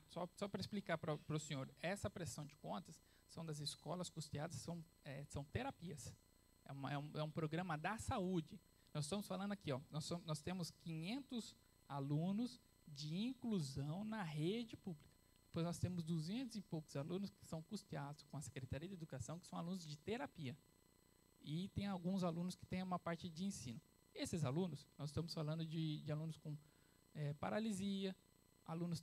Só para explicar para o senhor, essa pressão de contas são das escolas custeadas, são terapias. É um programa da saúde. Nós estamos falando aqui, nós temos 500 alunos de inclusão na rede pública. Depois nós temos 200 e poucos alunos que são custeados com a Secretaria de Educação, que são alunos de terapia. E tem alguns alunos que têm uma parte de ensino. Esses alunos, nós estamos falando de alunos com paralisia, alunos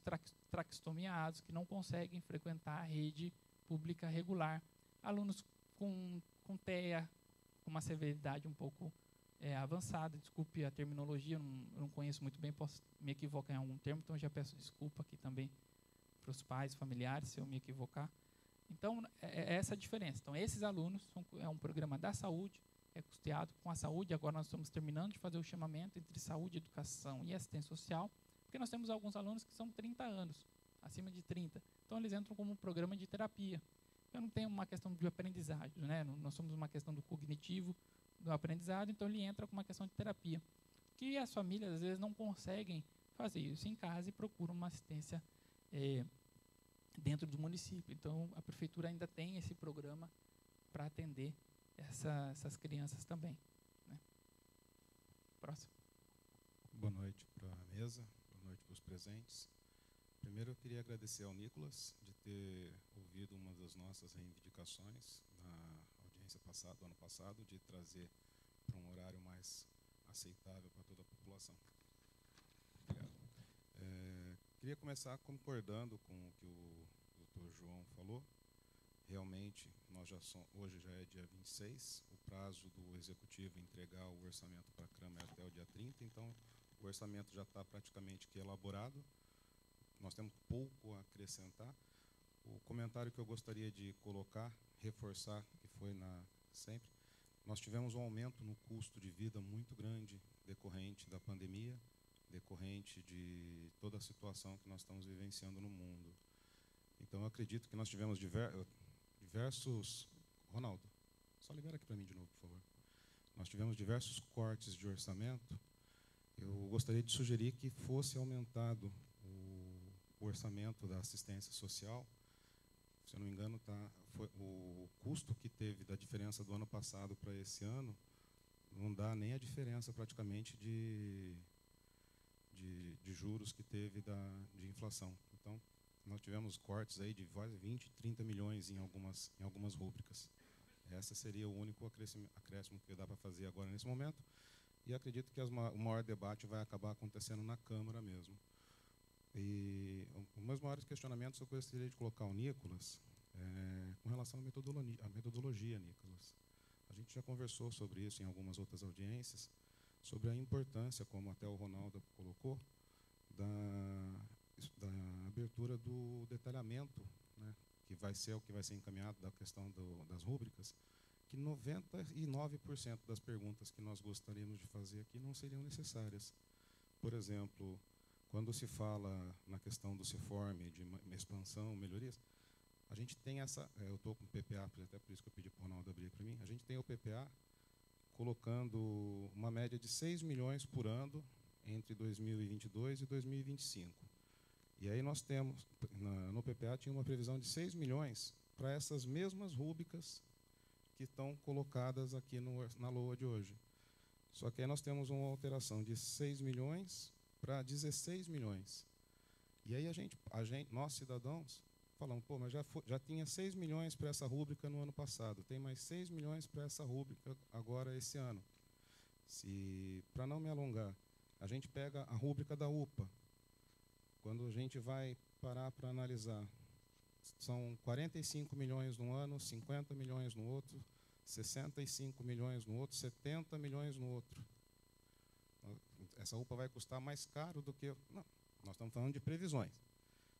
traqueostomiados, que não conseguem frequentar a rede pública regular, alunos com TEA, com uma severidade um pouco avançada. Desculpe a terminologia, eu não conheço muito bem, posso me equivocar em algum termo, então já peço desculpa aqui também para os pais, familiares, se eu me equivocar. Então, é essa a diferença. Então, esses alunos, é um programa da saúde, é custeado com a saúde. Agora nós estamos terminando de fazer o chamamento entre saúde, educação e assistência social, porque nós temos alguns alunos que são 30 anos, acima de 30. Então, eles entram como um programa de terapia. Eu não tenho uma questão de aprendizagem, né? Nós somos uma questão do cognitivo, do aprendizado, então ele entra com uma questão de terapia. Que as famílias, às vezes, não conseguem fazer isso em casa e procuram uma assistência dentro do município. Então, a prefeitura ainda tem esse programa para atender essas crianças também. Né? Próximo. Boa noite para a mesa, boa noite para os presentes. Primeiro, eu queria agradecer ao Nicolas de ter ouvido uma das nossas reivindicações na audiência passada, do ano passado, de trazer para um horário mais aceitável para toda a população. Obrigado. Queria começar concordando com o que o Dr. João falou. Realmente, hoje já é dia 26, o prazo do Executivo entregar o orçamento para a Câmara é até o dia 30, então o orçamento já está praticamente que elaborado. Nós temos pouco a acrescentar. O comentário que eu gostaria de colocar, reforçar, que foi sempre, nós tivemos um aumento no custo de vida muito grande decorrente da pandemia, decorrente de toda a situação que nós estamos vivenciando no mundo. Então, eu acredito que nós tivemos diversos... Ronaldo, só libera aqui para mim de novo, por favor. Nós tivemos diversos cortes de orçamento. Eu gostaria de sugerir que fosse aumentado o orçamento da assistência social. Se eu não me engano, o custo que teve da diferença do ano passado para esse ano não dá nem a diferença praticamente de juros que teve de inflação. Então, nós tivemos cortes aí de 20, 30 milhões em algumas rúbricas. Esse seria o único acréscimo que dá para fazer agora nesse momento. E acredito que o maior debate vai acabar acontecendo na Câmara mesmo. E os meus maiores questionamentos eu gostaria de colocar ao Nicolas, com relação à metodologia, Nicolas. A gente já conversou sobre isso em algumas outras audiências, sobre a importância, como até o Ronaldo colocou, da abertura do detalhamento, né, que vai ser o que vai ser encaminhado da questão das rúbricas, que 99% das perguntas que nós gostaríamos de fazer aqui não seriam necessárias. Por exemplo, quando se fala na questão do CIFORM, de expansão, melhorias, a gente tem eu estou com o PPA, até por isso que eu pedi para o Ronaldo abrir para mim, a gente tem o PPA colocando uma média de 6 milhões por ano entre 2022 e 2025. E aí nós temos, no PPA tinha uma previsão de 6 milhões para essas mesmas rúbricas que estão colocadas aqui na LOA de hoje. Só que aí nós temos uma alteração de 6 milhões para 16 milhões. E aí nós cidadãos, falamos, pô, mas já tinha 6 milhões para essa rúbrica no ano passado, tem mais 6 milhões para essa rúbrica agora esse ano. Para não me alongar, a gente pega a rúbrica da UPA. Quando a gente vai parar para analisar, são 45 milhões num ano, 50 milhões no outro, 65 milhões no outro, 70 milhões no outro. Essa UPA vai custar mais caro do que... Não, nós estamos falando de previsões.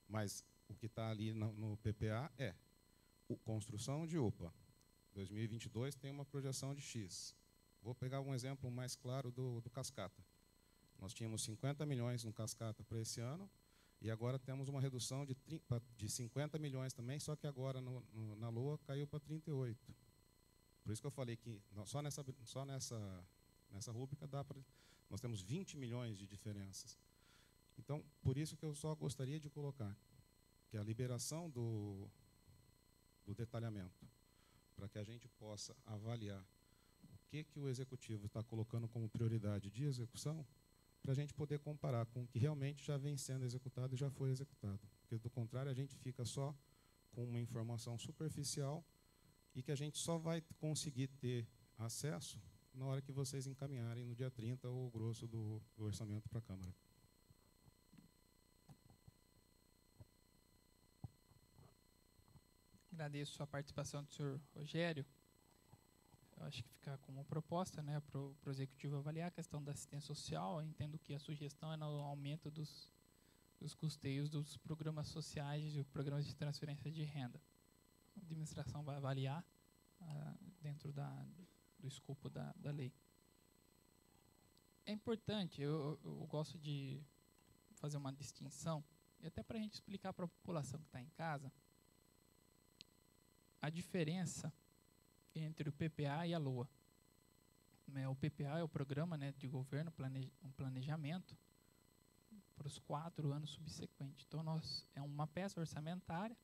Mas o que está ali no PPA é construção de UPA. 2022 tem uma projeção de X. Vou pegar um exemplo mais claro do Cascata. Nós tínhamos 50 milhões no Cascata para esse ano, e agora temos uma redução de 50 milhões também, só que agora na LOA caiu para 38. Por isso que eu falei que só nessa rúbrica nós temos 20 milhões de diferenças. Então, por isso que eu só gostaria de colocar que a liberação do detalhamento, para que a gente possa avaliar o que o Executivo está colocando como prioridade de execução, para a gente poder comparar com o que realmente já vem sendo executado e já foi executado. Porque, do contrário, a gente fica só com uma informação superficial e que a gente só vai conseguir ter acesso na hora que vocês encaminharem no dia 30 o grosso do orçamento para a Câmara. Agradeço a participação do senhor Rogério. eu acho que fica como proposta, né, para o executivo avaliar a questão da assistência social. Eu entendo que a sugestão é no aumento dos custeios dos programas sociais e programas de transferência de renda. A administração vai avaliar dentro do escopo da lei. É importante, eu gosto de fazer uma distinção, e até para a gente explicar para a população que está em casa, a diferença entre o PPA e a LOA. O PPA é o programa, né, de governo, um planejamento para os 4 anos subsequentes. Então, é uma peça orçamentária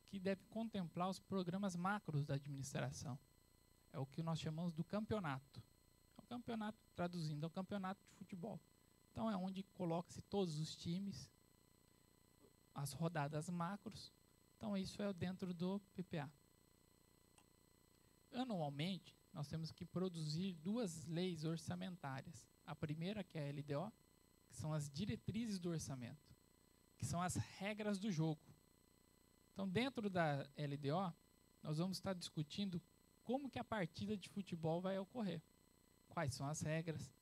que deve contemplar os programas macros da administração. É o que nós chamamos do campeonato. O campeonato, traduzindo, é o campeonato de futebol. Então, é onde coloca-se todos os times, as rodadas macros. Então, isso é dentro do PPA. Anualmente, nós temos que produzir 2 leis orçamentárias. A primeira, que é a LDO, que são as diretrizes do orçamento, que são as regras do jogo. Então, dentro da LDO, nós vamos estar discutindo como que a partida de futebol vai ocorrer. Quais são as regras,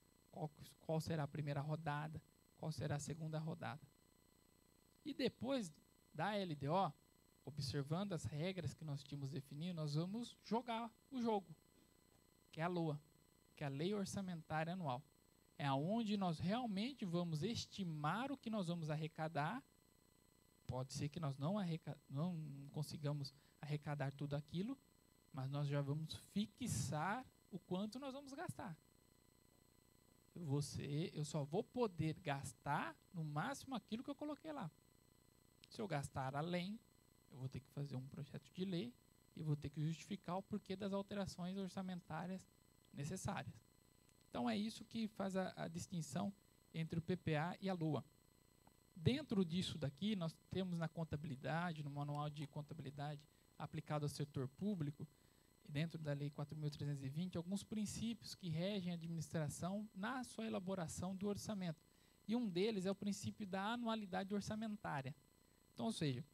qual será a primeira rodada, qual será a segunda rodada. E depois da LDO, observando as regras que nós tínhamos definido, nós vamos jogar o jogo, que é a LOA, que é a Lei Orçamentária Anual. É onde nós realmente vamos estimar o que nós vamos arrecadar. Pode ser que nós não consigamos arrecadar tudo aquilo, mas nós já vamos fixar o quanto nós vamos gastar. Eu só vou poder gastar no máximo aquilo que eu coloquei lá. Se eu gastar além, eu vou ter que fazer um projeto de lei e vou ter que justificar o porquê das alterações orçamentárias necessárias. Então, é isso que faz a distinção entre o PPA e a LOA. Dentro disso daqui, nós temos na contabilidade, no manual de contabilidade aplicado ao setor público, dentro da Lei 4.320, alguns princípios que regem a administração na sua elaboração do orçamento. E um deles é o princípio da anualidade orçamentária. Então, ou seja,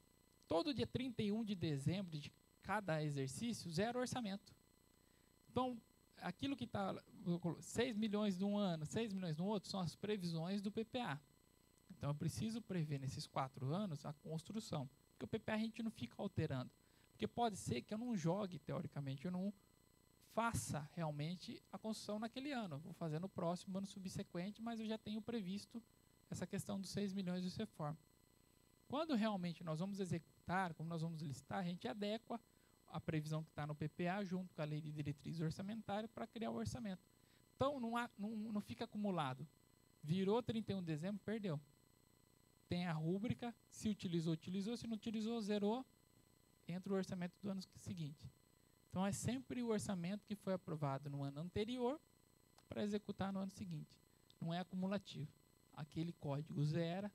todo dia 31 de dezembro de cada exercício, 0 orçamento. Então, aquilo que está 6 milhões de um ano, 6 milhões no outro, são as previsões do PPA. Então, eu preciso prever nesses 4 anos a construção. Porque o PPA a gente não fica alterando. Porque pode ser que eu não jogue, teoricamente, eu não faça realmente a construção naquele ano. Eu vou fazer no próximo ano subsequente, mas eu já tenho previsto essa questão dos 6 milhões de reforma. Quando realmente nós vamos executar, como nós vamos listar, a gente adequa a previsão que está no PPA junto com a lei de diretriz orçamentária para criar o orçamento. Então, não fica acumulado. Virou 31 de dezembro, perdeu. Tem a rúbrica, se utilizou, utilizou, se não utilizou, zerou, entra o orçamento do ano seguinte. Então, é sempre o orçamento que foi aprovado no ano anterior para executar no ano seguinte. Não é acumulativo. Aquele código zera,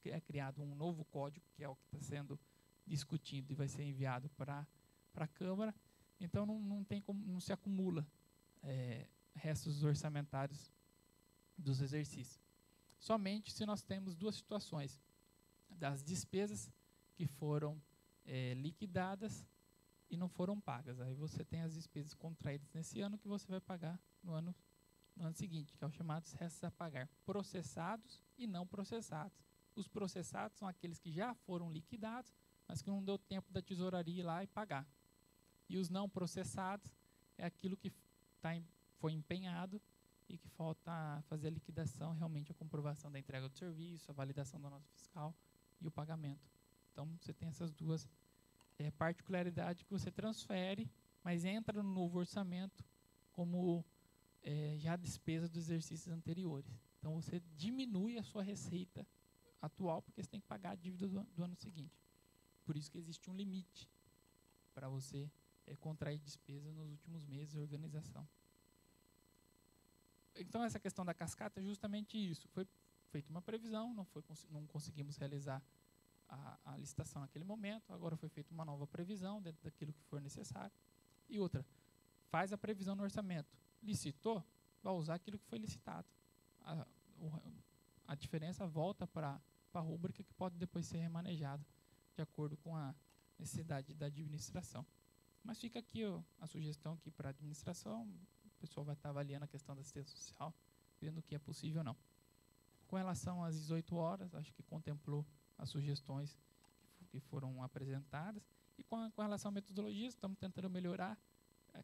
é criado um novo código, que é o que está sendo discutido e vai ser enviado para a Câmara. Então, não se acumula restos orçamentários dos exercícios. Somente se nós temos 2 situações, das despesas que foram liquidadas e não foram pagas. Aí você tem as despesas contraídas nesse ano que você vai pagar no ano seguinte, que é os chamados restos a pagar, processados e não processados. Os processados são aqueles que já foram liquidados, mas que não deu tempo da tesouraria ir lá e pagar. E os não processados é aquilo que foi empenhado e que falta fazer a liquidação, realmente a comprovação da entrega do serviço, a validação da nota fiscal e o pagamento. Então, você tem essas 2 particularidades que você transfere, mas entra no novo orçamento como já despesa dos exercícios anteriores. Então, você diminui a sua receita atual, porque você tem que pagar a dívida do ano seguinte. Por isso que existe um limite para você contrair despesa nos últimos meses de organização. Então, essa questão da cascata é justamente isso. Foi feita uma previsão, não conseguimos realizar a licitação naquele momento, agora foi feita uma nova previsão dentro daquilo que for necessário. E outra, faz a previsão no orçamento. Licitou, vai usar aquilo que foi licitado. A diferença volta para a rúbrica, que pode depois ser remanejada de acordo com a necessidade da administração. Mas fica aqui a sugestão aqui para a administração, o pessoal vai estar avaliando a questão da assistência social, vendo o que é possível ou não. Com relação às 18 horas, acho que contemplou as sugestões que foram apresentadas. E com relação à metodologia, estamos tentando melhorar,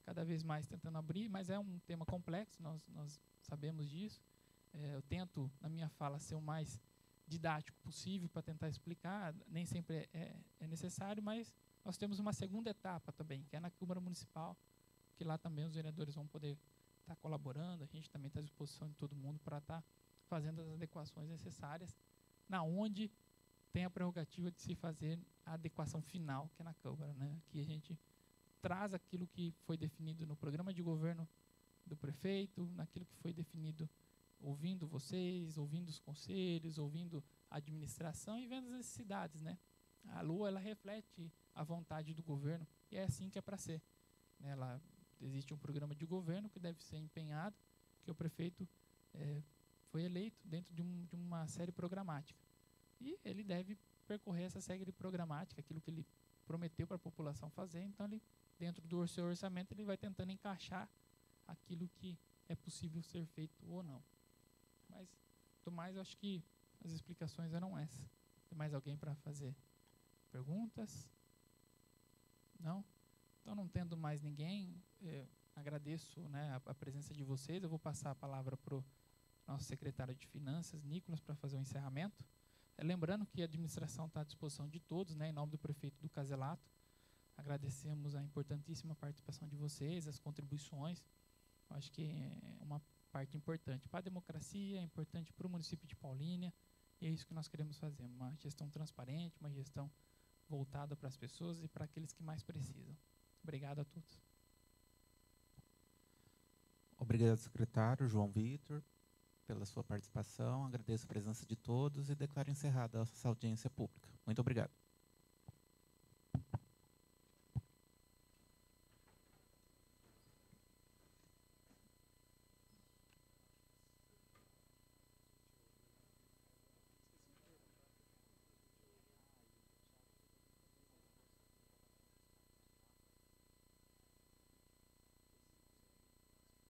cada vez mais tentando abrir, mas é um tema complexo, nós sabemos disso. Eu tento, na minha fala, ser o mais didático possível para tentar explicar, nem sempre é necessário, mas nós temos uma segunda etapa também, que é na Câmara Municipal, que lá também os vereadores vão poder estar colaborando, a gente também está à disposição de todo mundo para estar fazendo as adequações necessárias, na onde tem a prerrogativa de se fazer a adequação final, que é na Câmara, né? Que a gente traz aquilo que foi definido no programa de governo do prefeito, naquilo que foi definido ouvindo vocês, ouvindo os conselhos, ouvindo a administração e vendo as necessidades, né? A LOA, ela reflete a vontade do governo e é assim que é para ser, né? Existe um programa de governo que deve ser empenhado, que o prefeito foi eleito dentro de uma série programática. E ele deve percorrer essa série programática, aquilo que ele prometeu para a população fazer. Então, ele, dentro do seu orçamento, ele vai tentando encaixar aquilo que é possível ser feito ou não. Mas, do mais, eu acho que as explicações eram essas. Tem mais alguém para fazer perguntas? Não? Então, não tendo mais ninguém, agradeço, né, a presença de vocês. Eu vou passar a palavra para o nosso secretário de Finanças, Nicolas, para fazer o encerramento. Lembrando que a administração está à disposição de todos, né, em nome do prefeito do Caselato. Agradecemos a importantíssima participação de vocês, as contribuições. Acho que é uma parte importante para a democracia, é importante para o município de Paulínia, e é isso que nós queremos fazer, uma gestão transparente, uma gestão voltada para as pessoas e para aqueles que mais precisam. Obrigado a todos. Obrigado, secretário João Vitor, pela sua participação. Agradeço a presença de todos e declaro encerrada essa audiência pública. Muito obrigado.